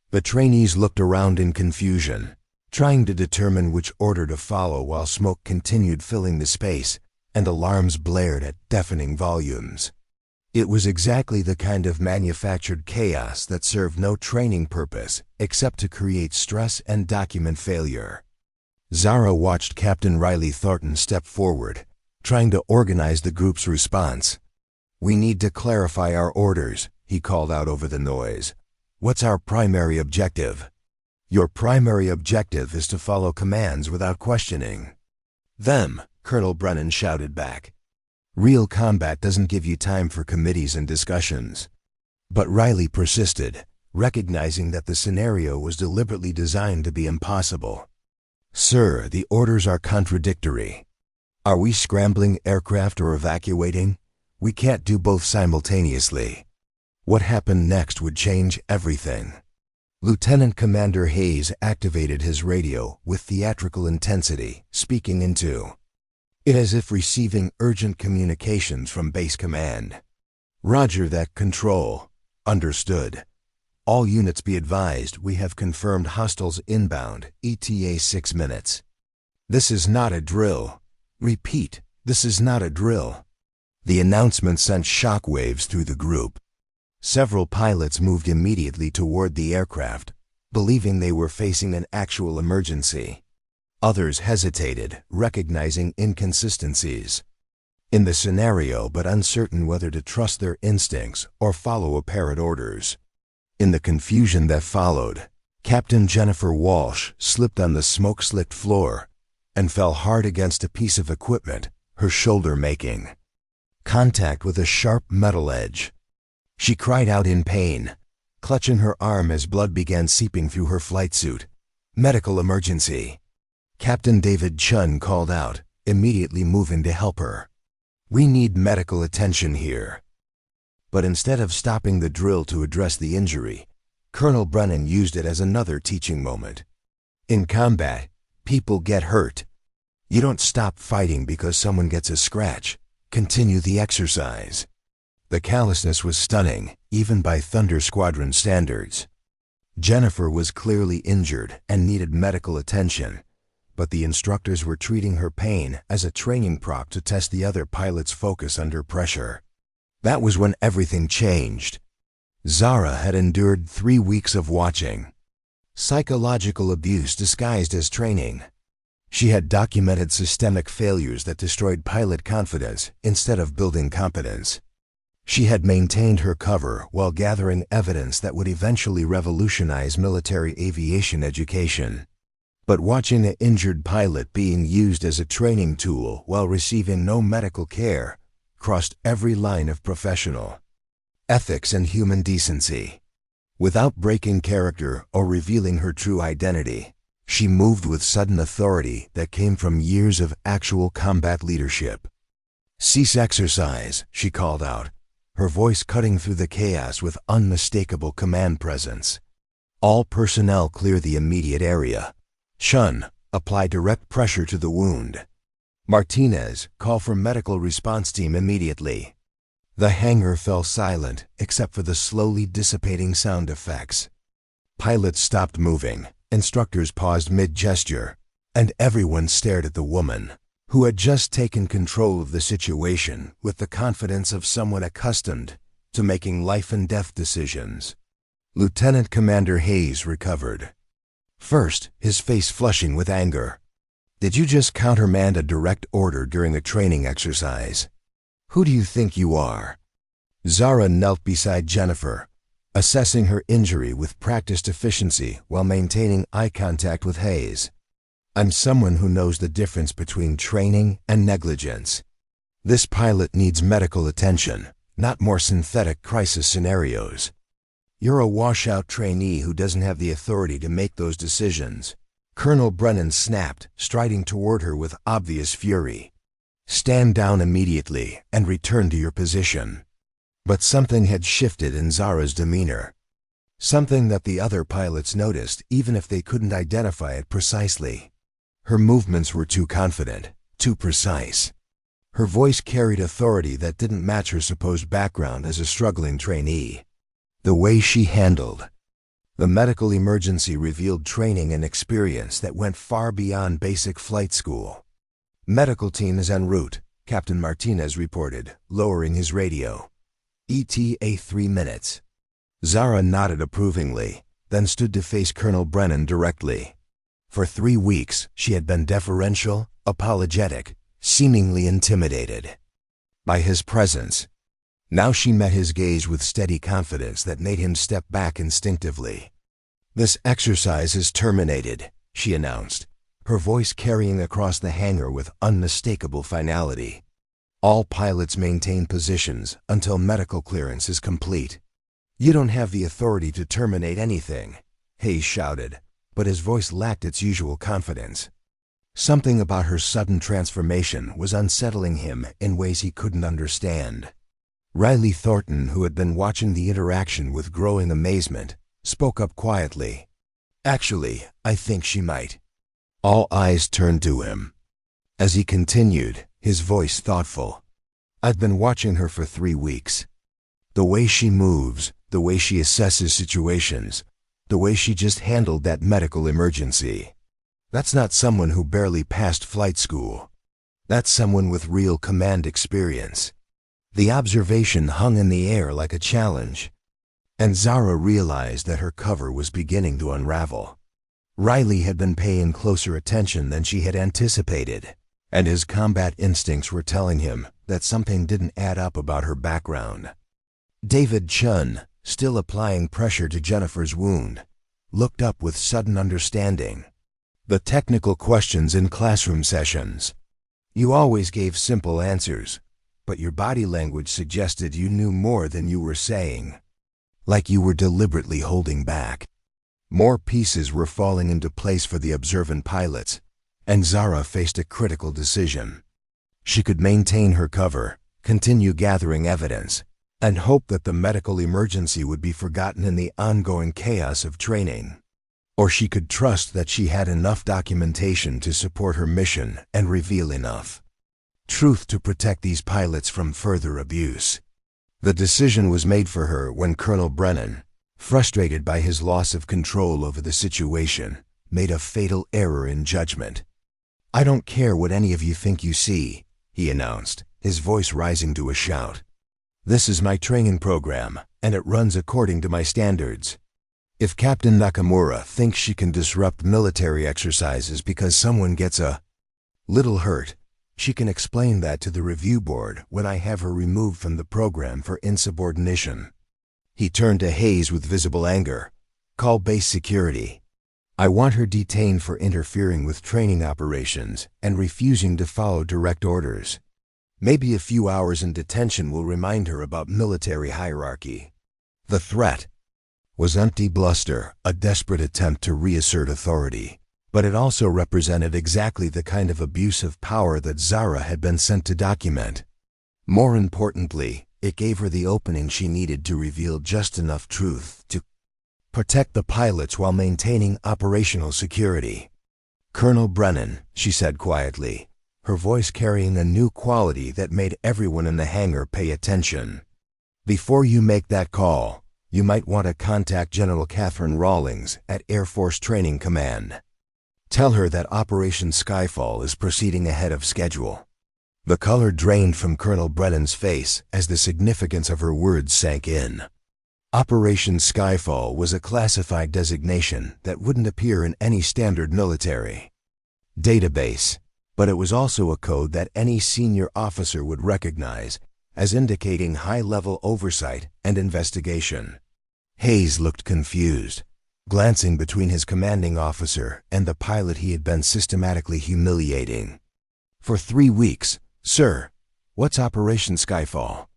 The trainees looked around in confusion, trying to determine which order to follow while smoke continued filling the space and alarms blared at deafening volumes. It was exactly the kind of manufactured chaos that served no training purpose except to create stress and document failure. Zara watched Captain Riley Thornton step forward, trying to organize the group's response. "We need to clarify our orders," he called out over the noise. "What's our primary objective?" "Your primary objective is to follow commands without questioning them," Colonel Brennan shouted back. "Real combat doesn't give you time for committees and discussions." But Riley persisted, recognizing that the scenario was deliberately designed to be impossible. "Sir, the orders are contradictory. Are we scrambling aircraft or evacuating? We can't do both simultaneously. What happened next would change everything." Lieutenant Commander Hayes activated his radio with theatrical intensity, speaking into it as if receiving urgent communications from base command. "Roger that, Control. Understood. All units be advised, we have confirmed hostiles inbound, ETA 6 minutes. This is not a drill. Repeat, this is not a drill." The announcement sent shockwaves through the group. Several pilots moved immediately toward the aircraft, believing they were facing an actual emergency. Others hesitated, recognizing inconsistencies in the scenario but uncertain whether to trust their instincts or follow apparent orders. In the confusion that followed, Captain Jennifer Walsh slipped on the smoke-slicked floor and fell hard against a piece of equipment, her shoulder making contact with a sharp metal edge. She cried out in pain, clutching her arm as blood began seeping through her flight suit. "Medical emergency." Captain David Chun called out, immediately moving to help her. "We need medical attention here." But instead of stopping the drill to address the injury, Colonel Brennan used it as another teaching moment. In combat, people get hurt. You don't stop fighting because someone gets a scratch. Continue the exercise. The callousness was stunning, even by Thunder Squadron standards. Jennifer was clearly injured and needed medical attention, but the instructors were treating her pain as a training prop to test the other pilots' focus under pressure. That was when everything changed. Zara had endured 3 weeks of watching psychological abuse disguised as training. She had documented systemic failures that destroyed pilot confidence instead of building competence. She had maintained her cover while gathering evidence that would eventually revolutionize military aviation education. But watching an injured pilot being used as a training tool while receiving no medical care crossed every line of professional ethics and human decency. Without breaking character or revealing her true identity, she moved with sudden authority that came from years of actual combat leadership. "Cease exercise," she called out, her voice cutting through the chaos with unmistakable command presence. "All personnel clear the immediate area. Chun, apply direct pressure to the wound. Martinez, call for medical response team immediately." The hangar fell silent except for the slowly dissipating sound effects. Pilots stopped moving, instructors paused mid-gesture, and everyone stared at the woman, who had just taken control of the situation with the confidence of someone accustomed to making life-and-death decisions. Lieutenant Commander Hayes recovered. First, his face flushing with anger. "Did you just countermand a direct order during a training exercise? Who do you think you are?" Zara knelt beside Jennifer, assessing her injury with practiced efficiency while maintaining eye contact with Hayes. "I'm someone who knows the difference between training and negligence. This pilot needs medical attention, not more synthetic crisis scenarios. You're a washout trainee who doesn't have the authority to make those decisions." Colonel Brennan snapped, striding toward her with obvious fury. "Stand down immediately and return to your position." But something had shifted in Zara's demeanor. Something that the other pilots noticed even if they couldn't identify it precisely. Her movements were too confident, too precise. Her voice carried authority that didn't match her supposed background as a struggling trainee. The way she handled The medical emergency revealed training and experience that went far beyond basic flight school. "Medical team is en route," Captain Martinez reported, lowering his radio. "ETA 3 minutes. Zara nodded approvingly, then stood to face Colonel Brennan directly. For 3 weeks, she had been deferential, apologetic, seemingly intimidated by his presence. Now she met his gaze with steady confidence that made him step back instinctively. "This exercise is terminated," she announced, her voice carrying across the hangar with unmistakable finality. "All pilots maintain positions until medical clearance is complete." "You don't have the authority to terminate anything," Hayes shouted, but his voice lacked its usual confidence. Something about her sudden transformation was unsettling him in ways he couldn't understand. Riley Thornton, who had been watching the interaction with growing amazement, spoke up quietly. "Actually, I think she might." All eyes turned to him. As he continued, his voice thoughtful. "I've been watching her for 3 weeks. The way she moves, the way she assesses situations, the way she just handled that medical emergency. That's not someone who barely passed flight school. That's someone with real command experience." The observation hung in the air like a challenge, and Zara realized that her cover was beginning to unravel. Riley had been paying closer attention than she had anticipated, and his combat instincts were telling him that something didn't add up about her background. David Chun, still applying pressure to Jennifer's wound, looked up with sudden understanding. "The technical questions in classroom sessions. You always gave simple answers, but your body language suggested you knew more than you were saying. Like you were deliberately holding back." More pieces were falling into place for the observant pilots, and Zara faced a critical decision. She could maintain her cover, continue gathering evidence, and hope that the medical emergency would be forgotten in the ongoing chaos of training. Or she could trust that she had enough documentation to support her mission and reveal enough truth to protect these pilots from further abuse. The decision was made for her when Colonel Brennan, frustrated by his loss of control over the situation, made a fatal error in judgment. "I don't care what any of you think you see," he announced, his voice rising to a shout. "This is my training program, and it runs according to my standards. If Captain Nakamura thinks she can disrupt military exercises because someone gets a little hurt, she can explain that to the review board when I have her removed from the program for insubordination." He turned to Hayes with visible anger. "Call base security. I want her detained for interfering with training operations and refusing to follow direct orders. Maybe a few hours in detention will remind her about military hierarchy." The threat was empty bluster, a desperate attempt to reassert authority, but it also represented exactly the kind of abuse of power that Zara had been sent to document. More importantly, it gave her the opening she needed to reveal just enough truth to protect the pilots while maintaining operational security. "Colonel Brennan," she said quietly, her voice carrying a new quality that made everyone in the hangar pay attention. "Before you make that call, you might want to contact General Catherine Rawlings at Air Force Training Command. Tell her that Operation Skyfall is proceeding ahead of schedule." The color drained from Colonel Brennan's face as the significance of her words sank in. Operation Skyfall was a classified designation that wouldn't appear in any standard military database, but it was also a code that any senior officer would recognize as indicating high-level oversight and investigation. Hayes looked confused, glancing between his commanding officer and the pilot he had been systematically humiliating. "For 3 weeks, sir. What's Operation Skyfall?"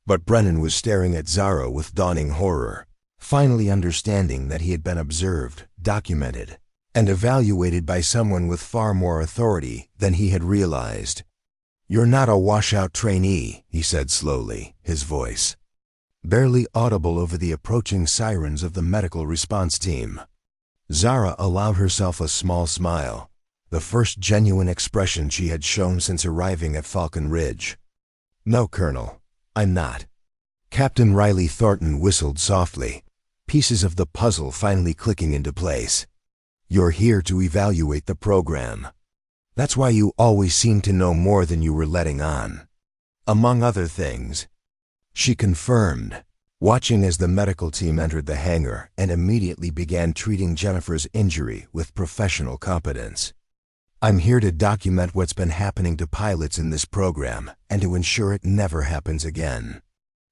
But Brennan was staring at Zara with dawning horror, finally understanding that he had been observed, documented, and evaluated by someone with far more authority than he had realized. "You're not a washout trainee," he said slowly, his voice barely audible over the approaching sirens of the medical response team. Zara allowed herself a small smile, the first genuine expression she had shown since arriving at Falcon Ridge. "No, Colonel, I'm not." Captain Riley Thornton whistled softly, pieces of the puzzle finally clicking into place. You're here to evaluate the program. That's why you always seem to know more than you were letting on. Among other things, she confirmed, watching as the medical team entered the hangar and immediately began treating Jennifer's injury with professional competence. I'm here to document what's been happening to pilots in this program and to ensure it never happens again.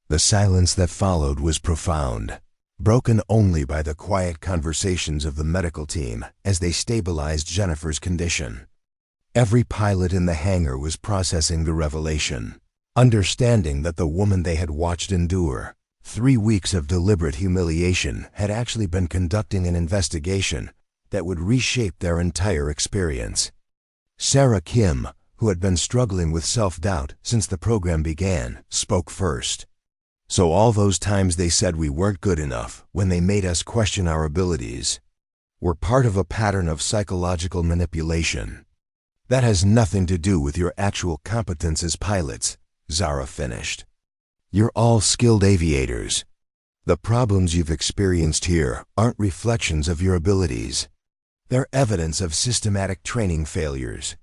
The silence that followed was profound, broken only by the quiet conversations of the medical team as they stabilized Jennifer's condition. Every pilot in the hangar was processing the revelation, understanding that the woman they had watched endure 3 weeks of deliberate humiliation had actually been conducting an investigation that would reshape their entire experience. Sarah Kim, who had been struggling with self-doubt since the program began, spoke first. So all those times they said we weren't good enough when they made us question our abilities were part of a pattern of psychological manipulation. That has nothing to do with your actual competence as pilots, Zara finished. You're all skilled aviators. The problems you've experienced here aren't reflections of your abilities. They're evidence of systematic training failures.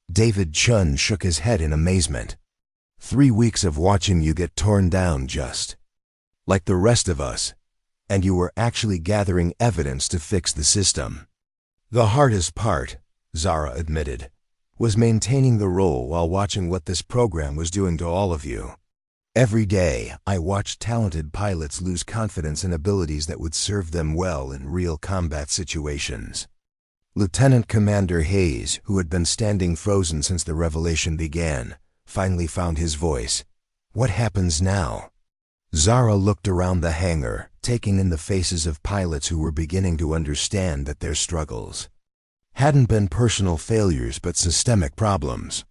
David Chun shook his head in amazement. 3 weeks of watching you get torn down just like the rest of us, and you were actually gathering evidence to fix the system. The hardest part, Zara admitted, was maintaining the role while watching what this program was doing to all of you. Every day, I watched talented pilots lose confidence in abilities that would serve them well in real combat situations. Lieutenant Commander Hayes, who had been standing frozen since the revelation began, finally found his voice. What happens now? Zara looked around the hangar, taking in the faces of pilots who were beginning to understand that their struggles hadn't been personal failures but systemic problems.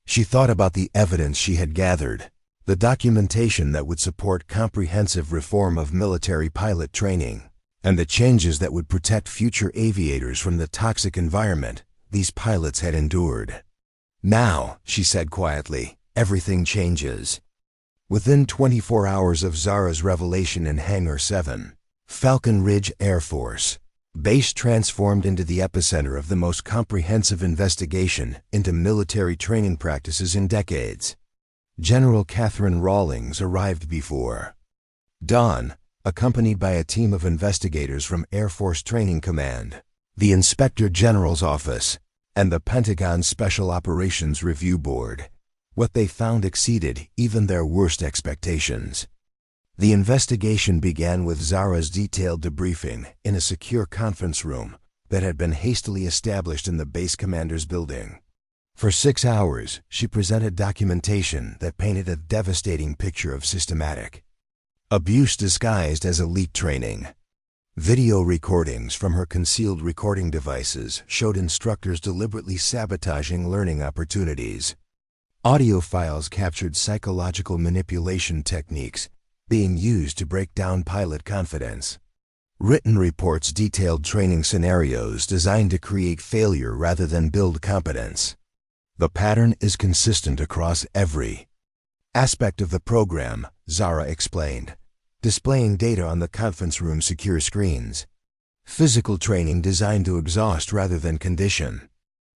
She thought about the evidence she had gathered, the documentation that would support comprehensive reform of military pilot training, and the changes that would protect future aviators from the toxic environment these pilots had endured. Now, she said quietly, everything changes. Within 24 hours of Zara's revelation in Hangar 7, Falcon Ridge Air Force Base transformed into the epicenter of the most comprehensive investigation into military training practices in decades. General Catherine Rawlings arrived before dawn, accompanied by a team of investigators from Air Force Training Command, the Inspector General's Office, and the Pentagon Special Operations Review Board. What they found exceeded even their worst expectations. The investigation began with Zara's detailed debriefing in a secure conference room that had been hastily established in the base commander's building. For 6 hours, she presented documentation that painted a devastating picture of systematic abuse disguised as elite training. Video recordings from her concealed recording devices showed instructors deliberately sabotaging learning opportunities. Audio files captured psychological manipulation techniques being used to break down pilot confidence. Written reports detailed training scenarios designed to create failure rather than build competence. The pattern is consistent across every aspect of the program, Zara explained, displaying data on the conference room's secure screens. Physical training designed to exhaust rather than condition.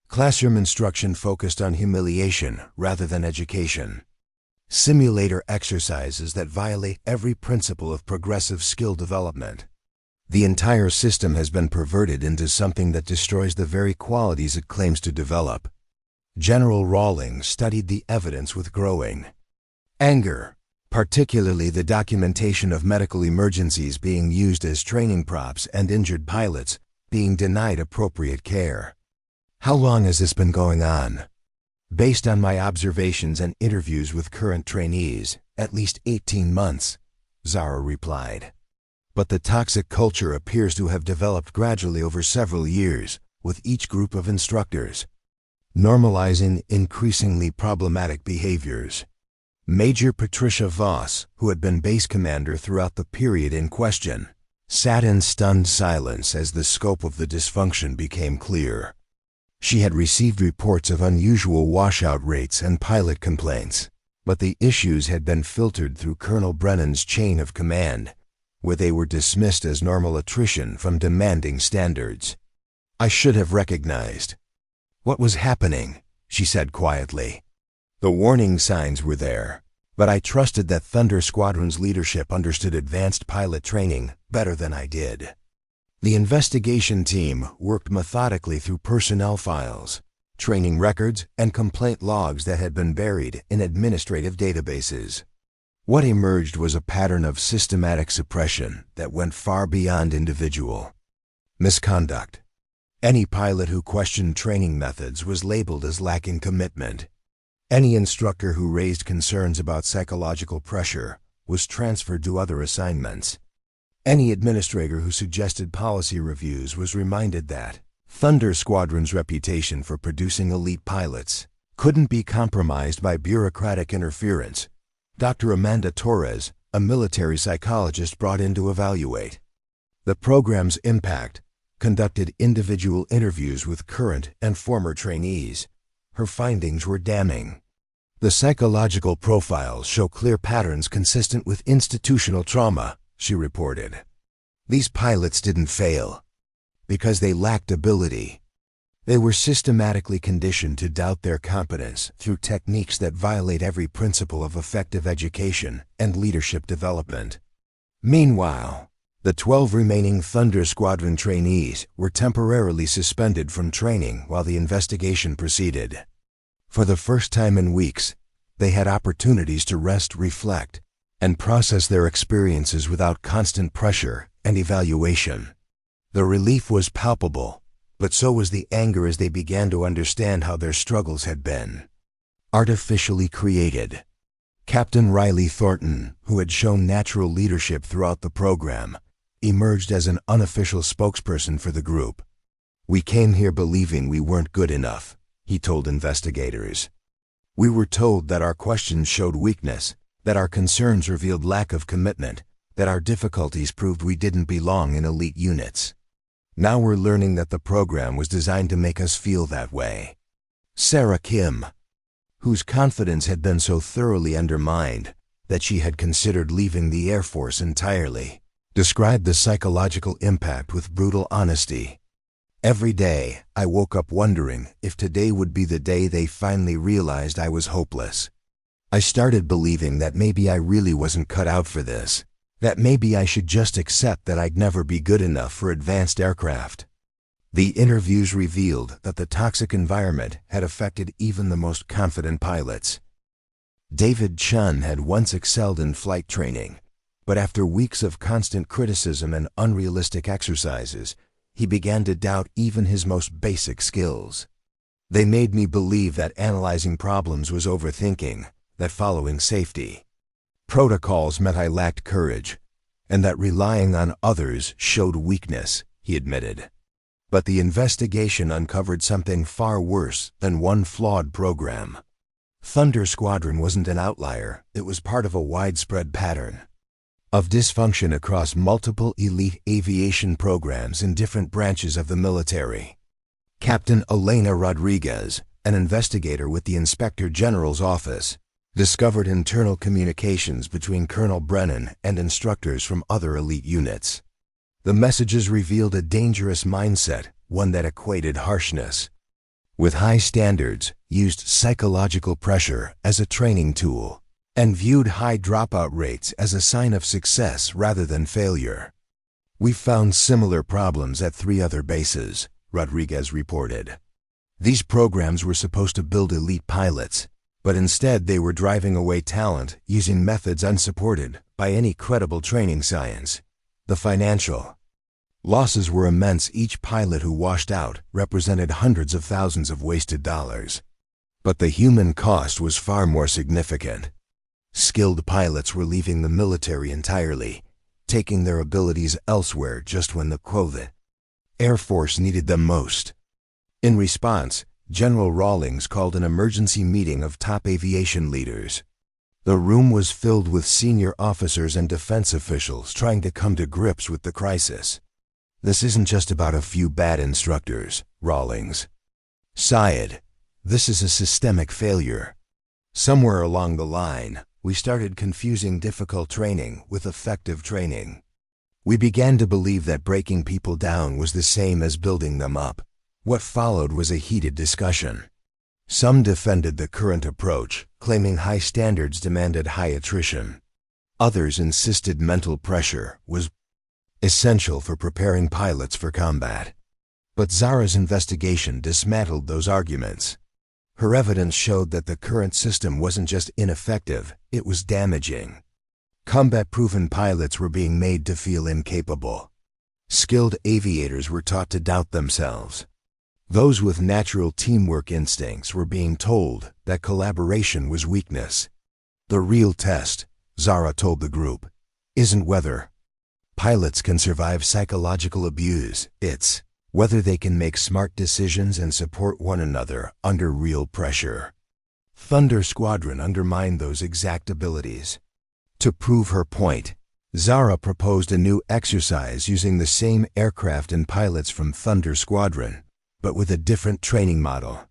Classroom instruction focused on humiliation rather than education. Simulator exercises that violate every principle of progressive skill development. The entire system has been perverted into something that destroys the very qualities it claims to develop. General Rawlings studied the evidence with growing anger, particularly the documentation of medical emergencies being used as training props and injured pilots being denied appropriate care. How long has this been going on? Based on my observations and interviews with current trainees, at least 18 months, Zara replied. But the toxic culture appears to have developed gradually over several years with each group of instructors, normalizing increasingly problematic behaviors. Major Patricia Voss, who had been base commander throughout the period in question, sat in stunned silence as the scope of the dysfunction became clear. She had received reports of unusual washout rates and pilot complaints, but the issues had been filtered through Colonel Brennan's chain of command where they were dismissed as normal attrition from demanding standards. I should have recognized what was happening, she said quietly. The warning signs were there, but I trusted that Thunder Squadron's leadership understood advanced pilot training better than I did. The investigation team worked methodically through personnel files, training records, and complaint logs that had been buried in administrative databases. What emerged was a pattern of systematic suppression that went far beyond individual misconduct. Any pilot who questioned training methods was labeled as lacking commitment. Any instructor who raised concerns about psychological pressure was transferred to other assignments. Any administrator who suggested policy reviews was reminded that Thunder Squadron's reputation for producing elite pilots couldn't be compromised by bureaucratic interference. Dr. Amanda Torres, a military psychologist brought in to evaluate the program's impact, conducted individual interviews with current and former trainees. Her findings were damning. The psychological profiles show clear patterns consistent with institutional trauma, she reported. These pilots didn't fail because they lacked ability. They were systematically conditioned to doubt their competence through techniques that violate every principle of effective education and leadership development. Meanwhile, the 12 remaining Thunder Squadron trainees were temporarily suspended from training while the investigation proceeded. For the first time in weeks, they had opportunities to rest, reflect, and process their experiences without constant pressure and evaluation. The relief was palpable, but so was the anger as they began to understand how their struggles had been artificially created. Captain Riley Thornton, who had shown natural leadership throughout the program, emerged as an unofficial spokesperson for the group. "We came here believing we weren't good enough," he told investigators. "We were told that our questions showed weakness, that our concerns revealed lack of commitment, that our difficulties proved we didn't belong in elite units. Now we're learning that the program was designed to make us feel that way." Sarah Kim, whose confidence had been so thoroughly undermined that she had considered leaving the Air Force entirely, described the psychological impact with brutal honesty. "Every day, I woke up wondering if today would be the day they finally realized I was hopeless. I started believing that maybe I really wasn't cut out for this, that maybe I should just accept that I'd never be good enough for advanced aircraft." The interviews revealed that the toxic environment had affected even the most confident pilots. David Chun had once excelled in flight training, but after weeks of constant criticism and unrealistic exercises, he began to doubt even his most basic skills. "They made me believe that analyzing problems was overthinking, that following safety protocols meant I lacked courage, and that relying on others showed weakness," he admitted. But the investigation uncovered something far worse than one flawed program. Thunder Squadron wasn't an outlier, it was part of a widespread pattern of dysfunction across multiple elite aviation programs in different branches of the military. Captain Elena Rodriguez, an investigator with the Inspector General's office, discovered internal communications between Colonel Brennan and instructors from other elite units. The messages revealed a dangerous mindset, one that equated harshness with high standards, used psychological pressure as a training tool, and viewed high dropout rates as a sign of success rather than failure. "We found similar problems at 3 other bases," Rodriguez reported. "These programs were supposed to build elite pilots, but instead they were driving away talent using methods unsupported by any credible training science. The financial losses were immense. Each pilot who washed out represented hundreds of thousands of wasted dollars. But the human cost was far more significant. Skilled pilots were leaving the military entirely, taking their abilities elsewhere just when the Air Force needed them most." In response, General Rawlings called an emergency meeting of top aviation leaders. The room was filled with senior officers and defense officials trying to come to grips with the crisis. "This isn't just about a few bad instructors," Rawlings sighed. "This is a systemic failure. Somewhere along the line, we started confusing difficult training with effective training. We began to believe that breaking people down was the same as building them up. What followed was a heated discussion. Some defended the current approach, claiming high standards demanded high attrition. Others insisted mental pressure was essential for preparing pilots for combat. But Zara's investigation dismantled those arguments. Her evidence showed that the current system wasn't just ineffective, it was damaging. Combat-proven pilots were being made to feel incapable. Skilled aviators were taught to doubt themselves. Those with natural teamwork instincts were being told that collaboration was weakness. The real test, Zara told the group, isn't whether pilots can survive psychological abuse, it's whether they can make smart decisions and support one another under real pressure. Thunder Squadron undermined those exact abilities. To prove her point, Zara proposed a new exercise using the same aircraft and pilots from Thunder Squadron, but with a different training model.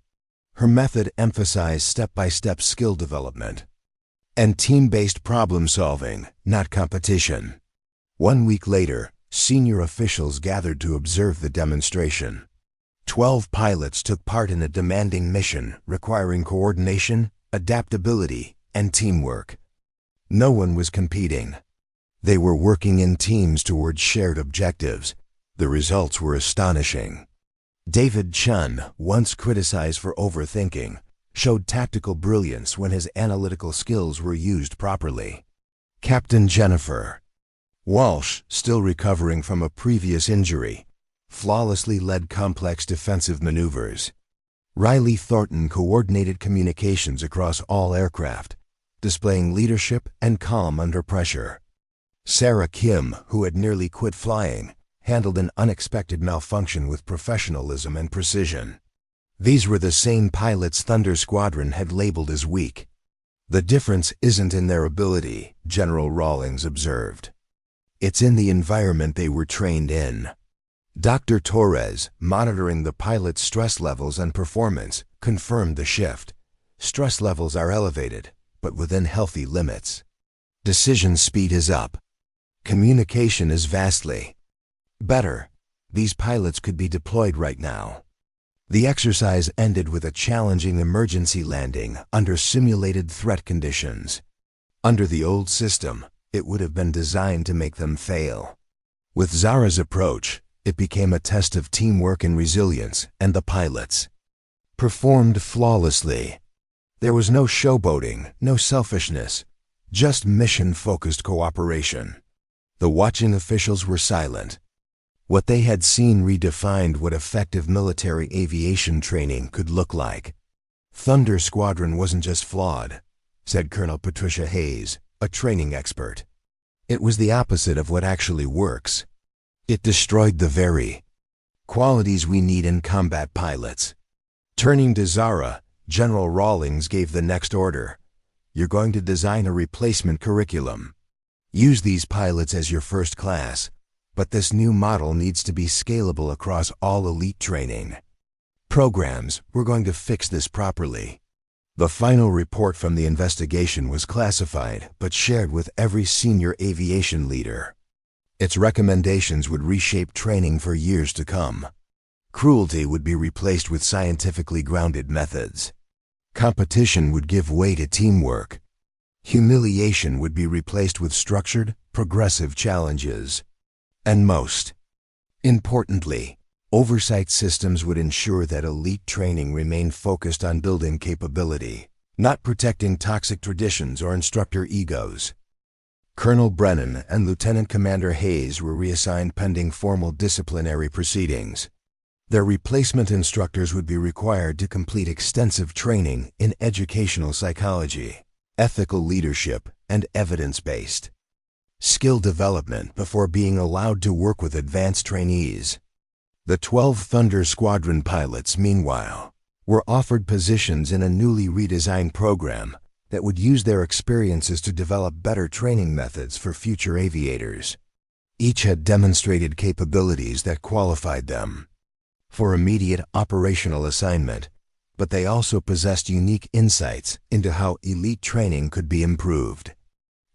Her method emphasized step-by-step skill development and team-based problem-solving, not competition. 1 week later, senior officials gathered to observe the demonstration. 12 pilots took part in a demanding mission requiring coordination, adaptability, and teamwork. No one was competing. They were working in teams towards shared objectives. The results were astonishing. David Chun, once criticized for overthinking, showed tactical brilliance when his analytical skills were used properly. Captain Jennifer Walsh, still recovering from a previous injury, flawlessly led complex defensive maneuvers. Riley Thornton coordinated communications across all aircraft, displaying leadership and calm under pressure. Sarah Kim, who had nearly quit flying, handled an unexpected malfunction with professionalism and precision. These were the same pilots Thunder Squadron had labeled as weak. The difference isn't in their ability, General Rawlings observed. It's in the environment they were trained in. Dr. Torres, monitoring the pilots' stress levels and performance, confirmed the shift. Stress levels are elevated, but within healthy limits. Decision speed is up. Communication is vastly better. These pilots could be deployed right now. The exercise ended with a challenging emergency landing under simulated threat conditions. Under the old system, it would have been designed to make them fail. With Zara's approach, it became a test of teamwork and resilience, and the pilots performed flawlessly. There was no showboating, no selfishness, just mission-focused cooperation. The watching officials were silent. What they had seen redefined what effective military aviation training could look like. Thunder Squadron wasn't just flawed, said Colonel Patricia Hayes, a training expert. It was the opposite of what actually works. It destroyed the very qualities we need in combat pilots. Turning to Zara, General Rawlings gave the next order. You're going to design a replacement curriculum. Use these pilots as your first class, but this new model needs to be scalable across all elite training programs. We're going to fix this properly. The final report from the investigation was classified but shared with every senior aviation leader. Its recommendations would reshape training for years to come. Cruelty would be replaced with scientifically grounded methods. Competition would give way to teamwork. Humiliation would be replaced with structured, progressive challenges. And most importantly, oversight systems would ensure that elite training remained focused on building capability, not protecting toxic traditions or instructor egos. Colonel Brennan and Lieutenant Commander Hayes were reassigned pending formal disciplinary proceedings. Their replacement instructors would be required to complete extensive training in educational psychology, ethical leadership, and evidence-based skill development before being allowed to work with advanced trainees. The 12 Thunder Squadron pilots, meanwhile, were offered positions in a newly redesigned program that would use their experiences to develop better training methods for future aviators. Each had demonstrated capabilities that qualified them for immediate operational assignment, but they also possessed unique insights into how elite training could be improved.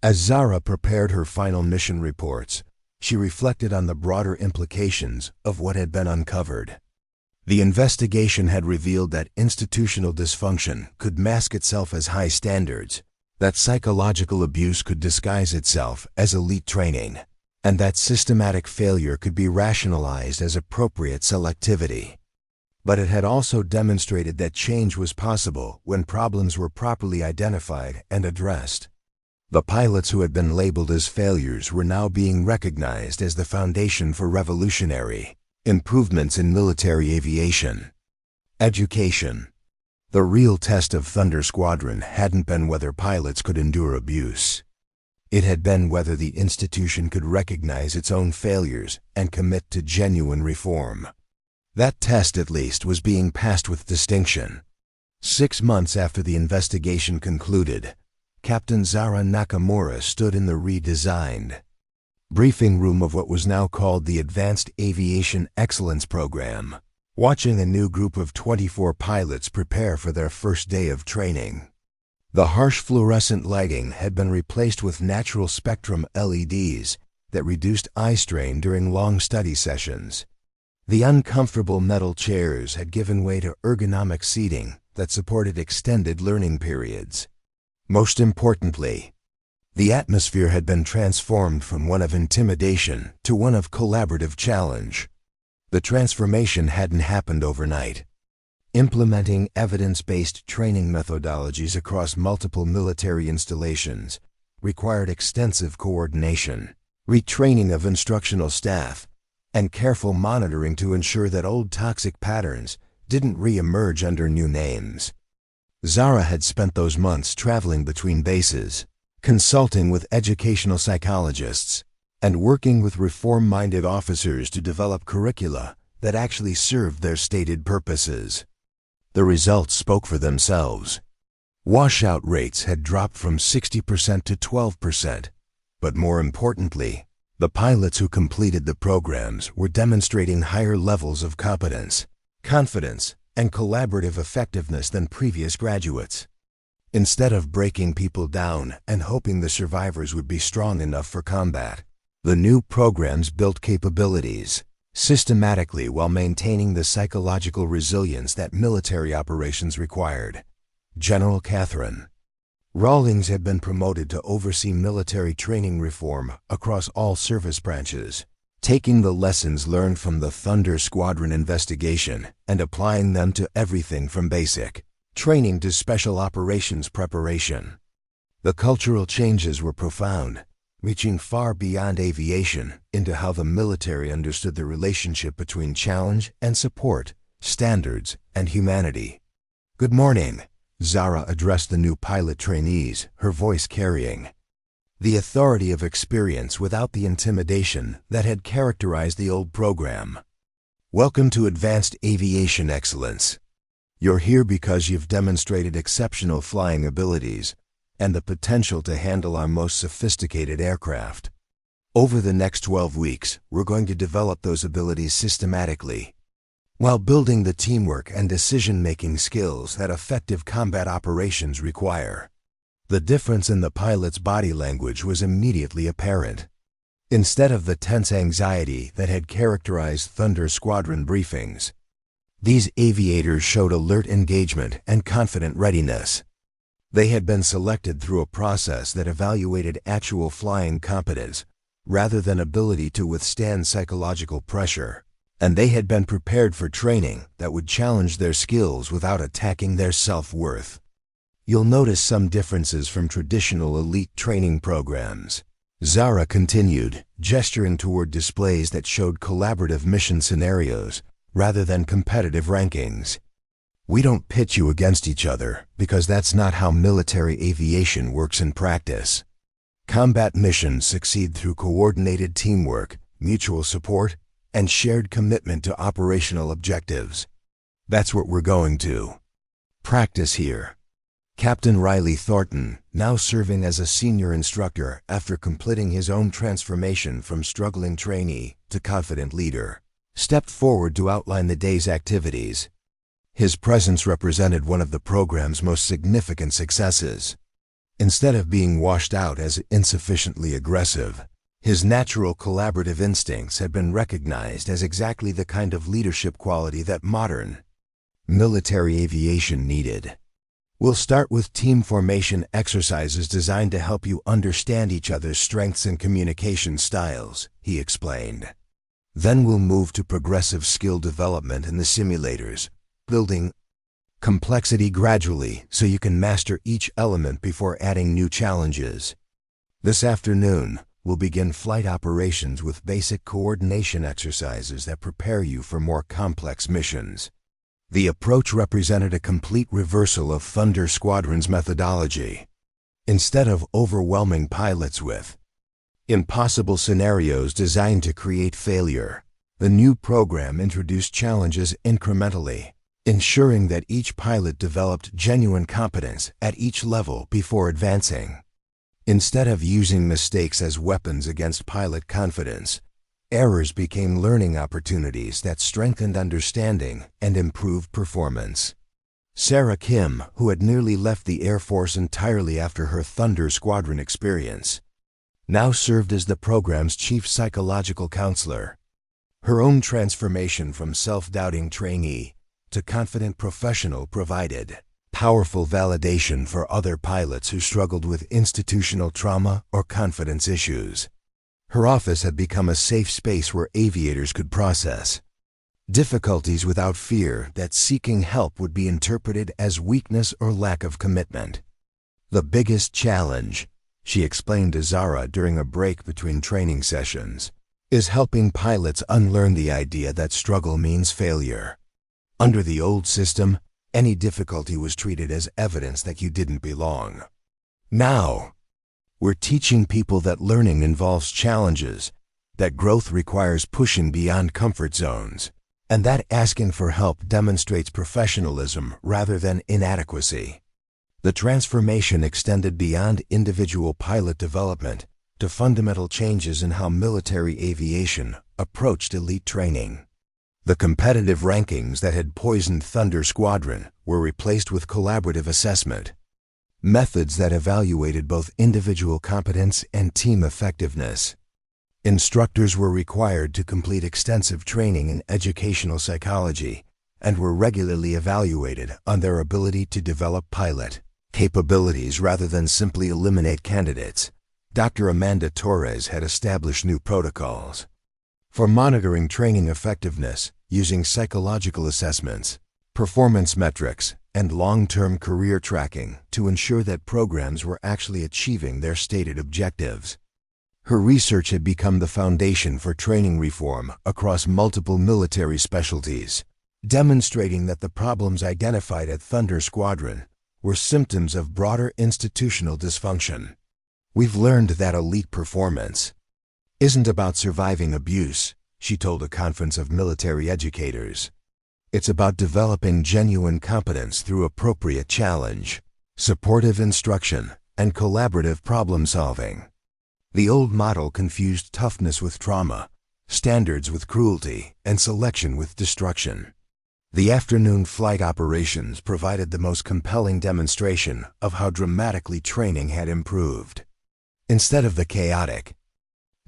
As Zara prepared her final mission reports, She reflected on the broader implications of what had been uncovered. The investigation had revealed that institutional dysfunction could mask itself as high standards, that psychological abuse could disguise itself as elite training, and that systematic failure could be rationalized as appropriate selectivity. But it had also demonstrated that change was possible when problems were properly identified and addressed. The pilots who had been labeled as failures were now being recognized as the foundation for revolutionary improvements in military aviation. Education. The real test of Thunder Squadron hadn't been whether pilots could endure abuse. It had been whether the institution could recognize its own failures and commit to genuine reform. That test, at least, was being passed with distinction. 6 months after the investigation concluded, Captain Zara Nakamura stood in the redesigned briefing room of what was now called the Advanced Aviation Excellence Program, watching a new group of 24 pilots prepare for their first day of training. The harsh fluorescent lighting had been replaced with natural spectrum LEDs that reduced eye strain during long study sessions. The uncomfortable metal chairs had given way to ergonomic seating that supported extended learning periods. Most importantly, the atmosphere had been transformed from one of intimidation to one of collaborative challenge. The transformation hadn't happened overnight. Implementing evidence-based training methodologies across multiple military installations required extensive coordination, retraining of instructional staff, and careful monitoring to ensure that old toxic patterns didn't re-emerge under new names. Zara had spent those months traveling between bases, consulting with educational psychologists, and working with reform-minded officers to develop curricula that actually served their stated purposes. The results spoke for themselves. Washout rates had dropped from 60% to 12%, but more importantly, the pilots who completed the programs were demonstrating higher levels of competence, confidence, and collaborative effectiveness than previous graduates. Instead of breaking people down and hoping the survivors would be strong enough for combat, the new programs built capabilities systematically while maintaining the psychological resilience that military operations required. General Catherine Rawlings had been promoted to oversee military training reform across all service branches, taking the lessons learned from the Thunder Squadron investigation and applying them to everything from basic training to special operations preparation. The cultural changes were profound, reaching far beyond aviation into how the military understood the relationship between challenge and support, standards and humanity. "Good morning," Zara addressed the new pilot trainees, her voice carrying the authority of experience without the intimidation that had characterized the old program. "Welcome to Advanced Aviation Excellence. You're here because you've demonstrated exceptional flying abilities and the potential to handle our most sophisticated aircraft. Over the next 12 weeks, we're going to develop those abilities systematically, while building the teamwork and decision-making skills that effective combat operations require." The difference in the pilot's body language was immediately apparent. Instead of the tense anxiety that had characterized Thunder Squadron briefings, these aviators showed alert engagement and confident readiness. They had been selected through a process that evaluated actual flying competence rather than ability to withstand psychological pressure, and they had been prepared for training that would challenge their skills without attacking their self-worth. "You'll notice some differences from traditional elite training programs," Zara continued, gesturing toward displays that showed collaborative mission scenarios rather than competitive rankings. "We don't pit you against each other because that's not how military aviation works in practice. Combat missions succeed through coordinated teamwork, mutual support, and shared commitment to operational objectives. That's what we're going to practice here." Captain Riley Thornton, now serving as a senior instructor after completing his own transformation from struggling trainee to confident leader, stepped forward to outline the day's activities. His presence represented one of the program's most significant successes. Instead of being washed out as insufficiently aggressive, His natural collaborative instincts had been recognized as exactly the kind of leadership quality that modern military aviation needed. We'll start with team formation exercises designed to help you understand each other's strengths and communication styles, he explained. Then we'll move to progressive skill development in the simulators, building complexity gradually so you can master each element before adding new challenges. This afternoon, we'll begin flight operations with basic coordination exercises that prepare you for more complex missions. The approach represented a complete reversal of Thunder Squadron's methodology. Instead of overwhelming pilots with impossible scenarios designed to create failure, the new program introduced challenges incrementally, ensuring that each pilot developed genuine competence at each level before advancing. Instead of using mistakes as weapons against pilot confidence, errors became learning opportunities that strengthened understanding and improved performance. Sarah Kim, who had nearly left the Air Force entirely after her Thunder Squadron experience, now served as the program's chief psychological counselor. Her own transformation from self-doubting trainee to confident professional provided powerful validation for other pilots who struggled with institutional trauma or confidence issues. Her office had become a safe space where aviators could process difficulties without fear that seeking help would be interpreted as weakness or lack of commitment. The biggest challenge, she explained to Zara during a break between training sessions, is helping pilots unlearn the idea that struggle means failure. Under the old system, any difficulty was treated as evidence that you didn't belong. Now, we're teaching people that learning involves challenges, that growth requires pushing beyond comfort zones, and that asking for help demonstrates professionalism rather than inadequacy. The transformation extended beyond individual pilot development to fundamental changes in how military aviation approached elite training. The competitive rankings that had poisoned Thunder Squadron were replaced with collaborative assessment, methods that evaluated both individual competence and team effectiveness. Instructors were required to complete extensive training in educational psychology and were regularly evaluated on their ability to develop pilot capabilities rather than simply eliminate candidates. Dr. Amanda Torres had established new protocols for monitoring training effectiveness using psychological assessments, performance metrics, and long-term career tracking to ensure that programs were actually achieving their stated objectives. Her research had become the foundation for training reform across multiple military specialties, demonstrating that the problems identified at Thunder Squadron were symptoms of broader institutional dysfunction. We've learned that elite performance isn't about surviving abuse, she told a conference of military educators. It's about developing genuine competence through appropriate challenge, supportive instruction, and collaborative problem-solving. The old model confused toughness with trauma, standards with cruelty, and selection with destruction. The afternoon flight operations provided the most compelling demonstration of how dramatically training had improved. Instead of the chaotic,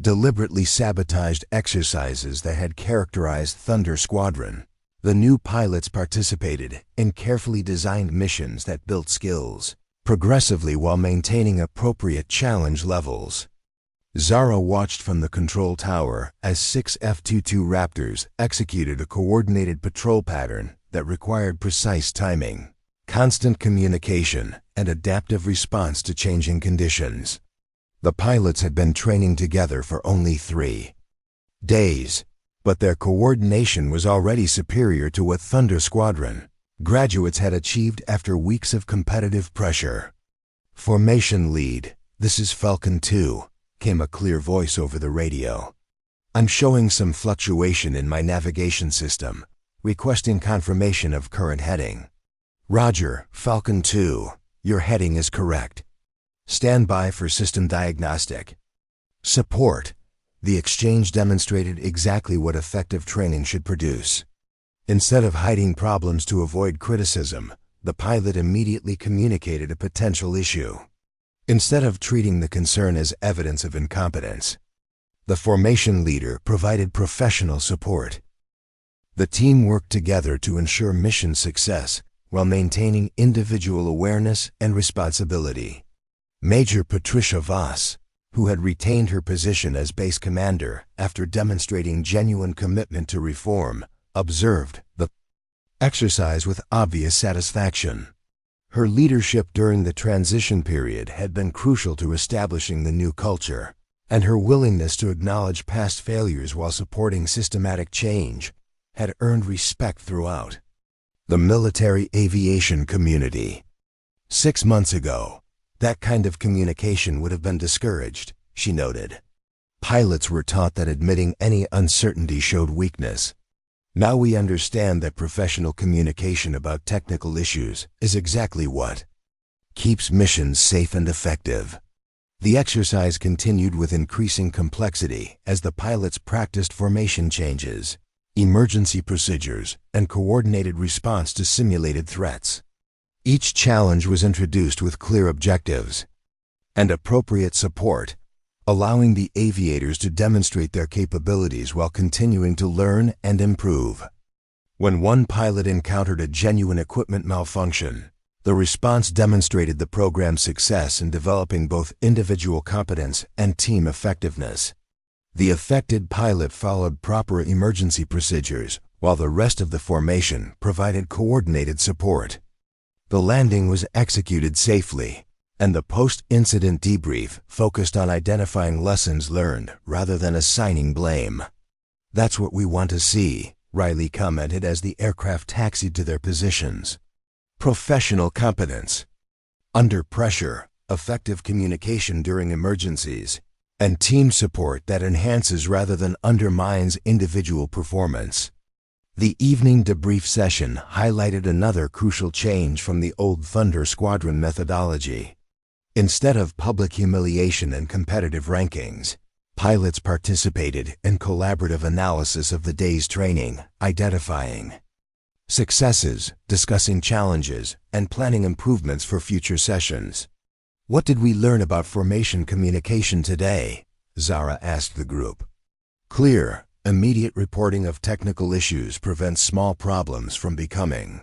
deliberately sabotaged exercises that had characterized Thunder Squadron, the new pilots participated in carefully designed missions that built skills progressively while maintaining appropriate challenge levels. Zara watched from the control tower as 6 F-22 Raptors executed a coordinated patrol pattern that required precise timing, constant communication, and adaptive response to changing conditions. The pilots had been training together for only 3 days, but their coordination was already superior to what Thunder Squadron graduates had achieved after weeks of competitive pressure. Formation lead, this is Falcon 2, came a clear voice over the radio. I'm showing some fluctuation in my navigation system, requesting confirmation of current heading. Roger, Falcon 2, your heading is correct. Stand by for system diagnostic. Support. The exchange demonstrated exactly what effective training should produce. Instead of hiding problems to avoid criticism, the pilot immediately communicated a potential issue. Instead of treating the concern as evidence of incompetence, The formation leader provided professional support. The team worked together to ensure mission success while maintaining individual awareness and responsibility. Major Patricia Voss, who had retained her position as base commander after demonstrating genuine commitment to reform, observed the exercise with obvious satisfaction. Her leadership during the transition period had been crucial to establishing the new culture, and her willingness to acknowledge past failures while supporting systematic change had earned respect throughout the military aviation community. 6 months ago, that kind of communication would have been discouraged, she noted. Pilots were taught that admitting any uncertainty showed weakness. Now we understand that professional communication about technical issues is exactly what keeps missions safe and effective. The exercise continued with increasing complexity as the pilots practiced formation changes, emergency procedures, and coordinated response to simulated threats. Each challenge was introduced with clear objectives and appropriate support, allowing the aviators to demonstrate their capabilities while continuing to learn and improve. When one pilot encountered a genuine equipment malfunction, the response demonstrated the program's success in developing both individual competence and team effectiveness. The affected pilot followed proper emergency procedures, while the rest of the formation provided coordinated support. The landing was executed safely, and the post-incident debrief focused on identifying lessons learned rather than assigning blame. "That's what we want to see," Riley commented as the aircraft taxied to their positions. Professional competence, under pressure, effective communication during emergencies, and team support that enhances rather than undermines individual performance. The evening debrief session highlighted another crucial change from the old Thunder Squadron methodology. Instead of public humiliation and competitive rankings, pilots participated in collaborative analysis of the day's training, identifying successes, discussing challenges, and planning improvements for future sessions. "What did we learn about formation communication today?" Zara asked the group. "Clear, immediate reporting of technical issues prevents small problems from becoming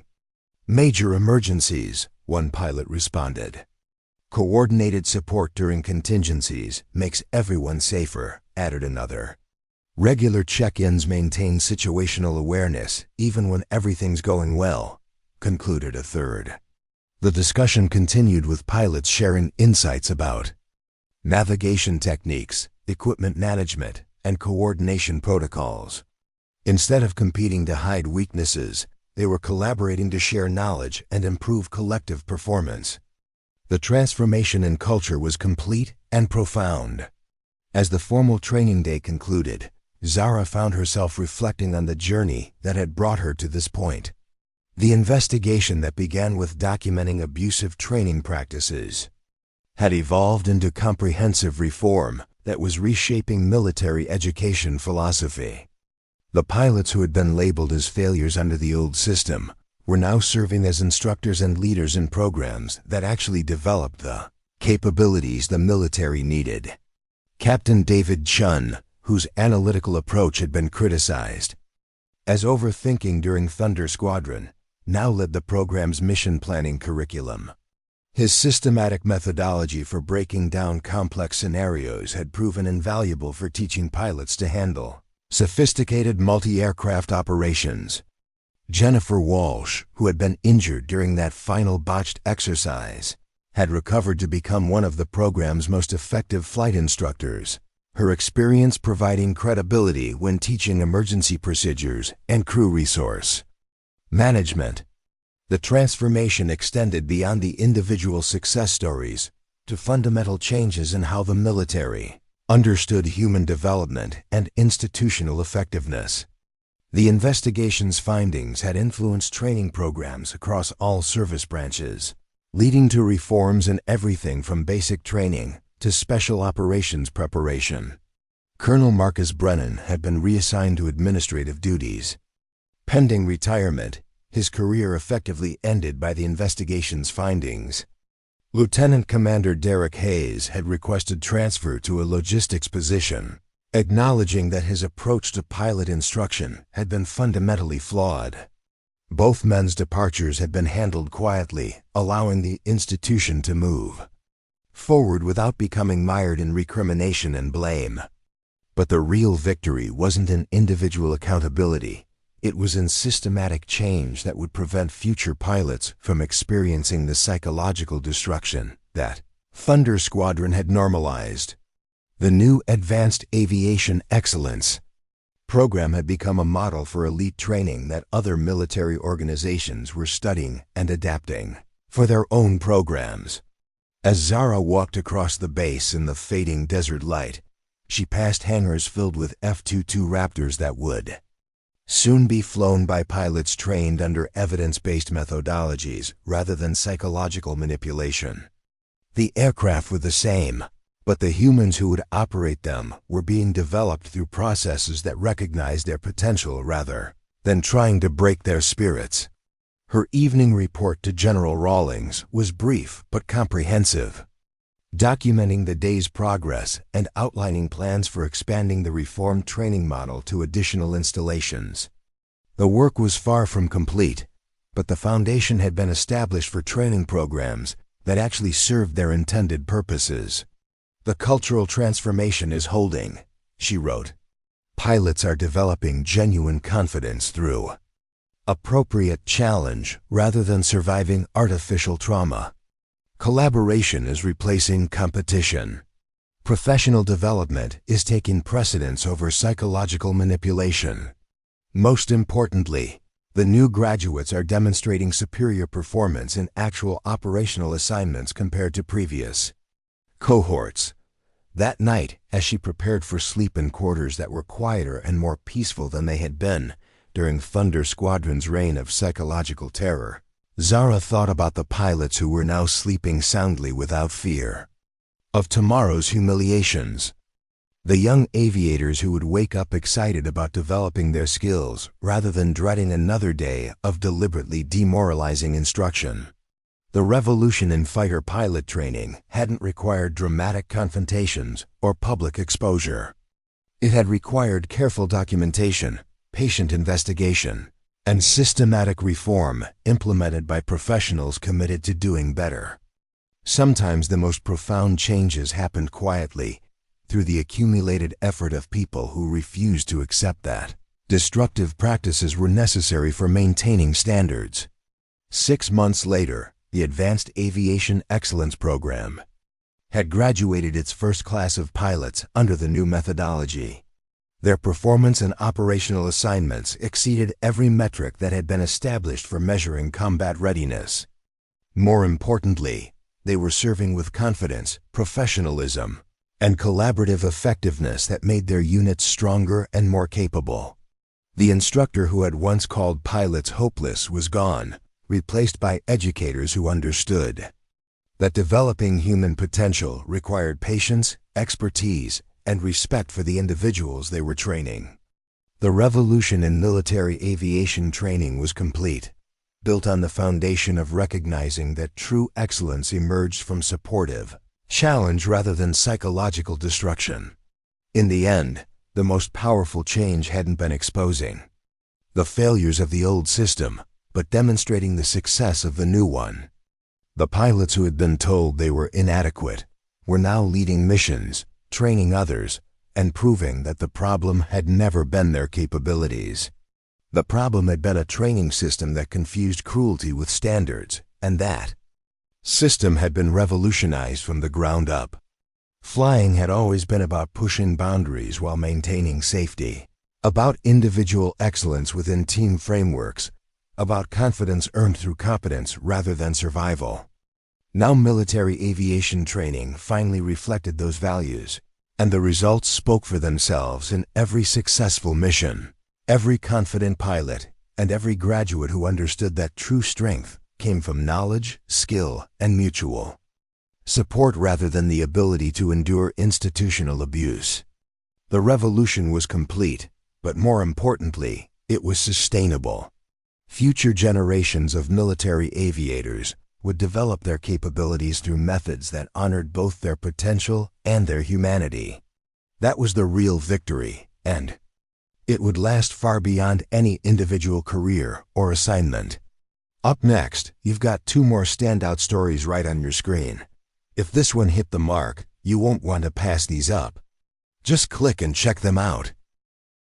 major emergencies," one pilot responded. "Coordinated support during contingencies makes everyone safer," added another. "Regular check-ins maintain situational awareness even when everything's going well," concluded a third. The discussion continued with pilots sharing insights about navigation techniques, equipment management, and coordination protocols. Instead of competing to hide weaknesses, they were collaborating to share knowledge and improve collective performance. The transformation in culture was complete and profound. As the formal training day concluded, Zara found herself reflecting on the journey that had brought her to this point. The investigation that began with documenting abusive training practices had evolved into comprehensive reform that was reshaping military education philosophy. The pilots who had been labeled as failures under the old system were now serving as instructors and leaders in programs that actually developed the capabilities the military needed. Captain David Chun, whose analytical approach had been criticized as overthinking during Thunder Squadron, now led the program's mission planning curriculum. His systematic methodology for breaking down complex scenarios had proven invaluable for teaching pilots to handle sophisticated multi-aircraft operations. Jennifer Walsh, who had been injured during that final botched exercise, had recovered to become one of the program's most effective flight instructors, her experience providing credibility when teaching emergency procedures and crew resource management. The transformation extended beyond the individual success stories to fundamental changes in how the military understood human development and institutional effectiveness. The investigation's findings had influenced training programs across all service branches, leading to reforms in everything from basic training to special operations preparation. Colonel Marcus Brennan had been reassigned to administrative duties. Pending retirement, his career effectively ended by the investigation's findings. Lieutenant Commander Derek Hayes had requested transfer to a logistics position, acknowledging that his approach to pilot instruction had been fundamentally flawed. Both men's departures had been handled quietly, allowing the institution to move forward without becoming mired in recrimination and blame. But the real victory wasn't in individual accountability. It was in systematic change that would prevent future pilots from experiencing the psychological destruction that Thunder Squadron had normalized. The new Advanced Aviation Excellence program had become a model for elite training that other military organizations were studying and adapting for their own programs. As Zara walked across the base in the fading desert light, she passed hangars filled with F-22 Raptors that would soon be flown by pilots trained under evidence-based methodologies rather than psychological manipulation. The aircraft were the same, but the humans who would operate them were being developed through processes that recognized their potential rather than trying to break their spirits. Her evening report to General Rawlings was brief but comprehensive, documenting the day's progress and outlining plans for expanding the reformed training model to additional installations. The work was far from complete, but the foundation had been established for training programs that actually served their intended purposes. "The cultural transformation is holding," she wrote. "Pilots are developing genuine confidence through appropriate challenge rather than surviving artificial trauma. Collaboration is replacing competition. Professional development is taking precedence over psychological manipulation. Most importantly, the new graduates are demonstrating superior performance in actual operational assignments compared to previous cohorts." That night, as she prepared for sleep in quarters that were quieter and more peaceful than they had been during Thunder Squadron's reign of psychological terror, Zara thought about the pilots who were now sleeping soundly without fear of tomorrow's humiliations. The young aviators who would wake up excited about developing their skills rather than dreading another day of deliberately demoralizing instruction. The revolution in fighter pilot training hadn't required dramatic confrontations or public exposure. It had required careful documentation, patient investigation, and systematic reform implemented by professionals committed to doing better. Sometimes the most profound changes happened quietly, through the accumulated effort of people who refused to accept that destructive practices were necessary for maintaining standards. 6 months later, the Advanced Aviation Excellence Program had graduated its first class of pilots under the new methodology. Their performance and operational assignments exceeded every metric that had been established for measuring combat readiness. More importantly, they were serving with confidence, professionalism, and collaborative effectiveness that made their units stronger and more capable. The instructor who had once called pilots hopeless was gone, replaced by educators who understood that developing human potential required patience, expertise, and respect for the individuals they were training. The revolution in military aviation training was complete, built on the foundation of recognizing that true excellence emerged from supportive challenge rather than psychological destruction. In the end, the most powerful change hadn't been exposing the failures of the old system, but demonstrating the success of the new one. The pilots who had been told they were inadequate were now leading missions, training others, and proving that the problem had never been their capabilities. The problem had been a training system that confused cruelty with standards, and that system had been revolutionized from the ground up. Flying had always been about pushing boundaries while maintaining safety, about individual excellence within team frameworks, about confidence earned through competence rather than survival. Now military aviation training finally reflected those values, and the results spoke for themselves in every successful mission. Every confident pilot and every graduate who understood that true strength came from knowledge, skill, and mutual support rather than the ability to endure institutional abuse. The revolution was complete, but more importantly, it was sustainable. Future generations of military aviators would develop their capabilities through methods that honored both their potential and their humanity. That was the real victory, and it would last far beyond any individual career or assignment. Up next, you've got 2 more standout stories right on your screen. If this one hit the mark, you won't want to pass these up. Just click and check them out.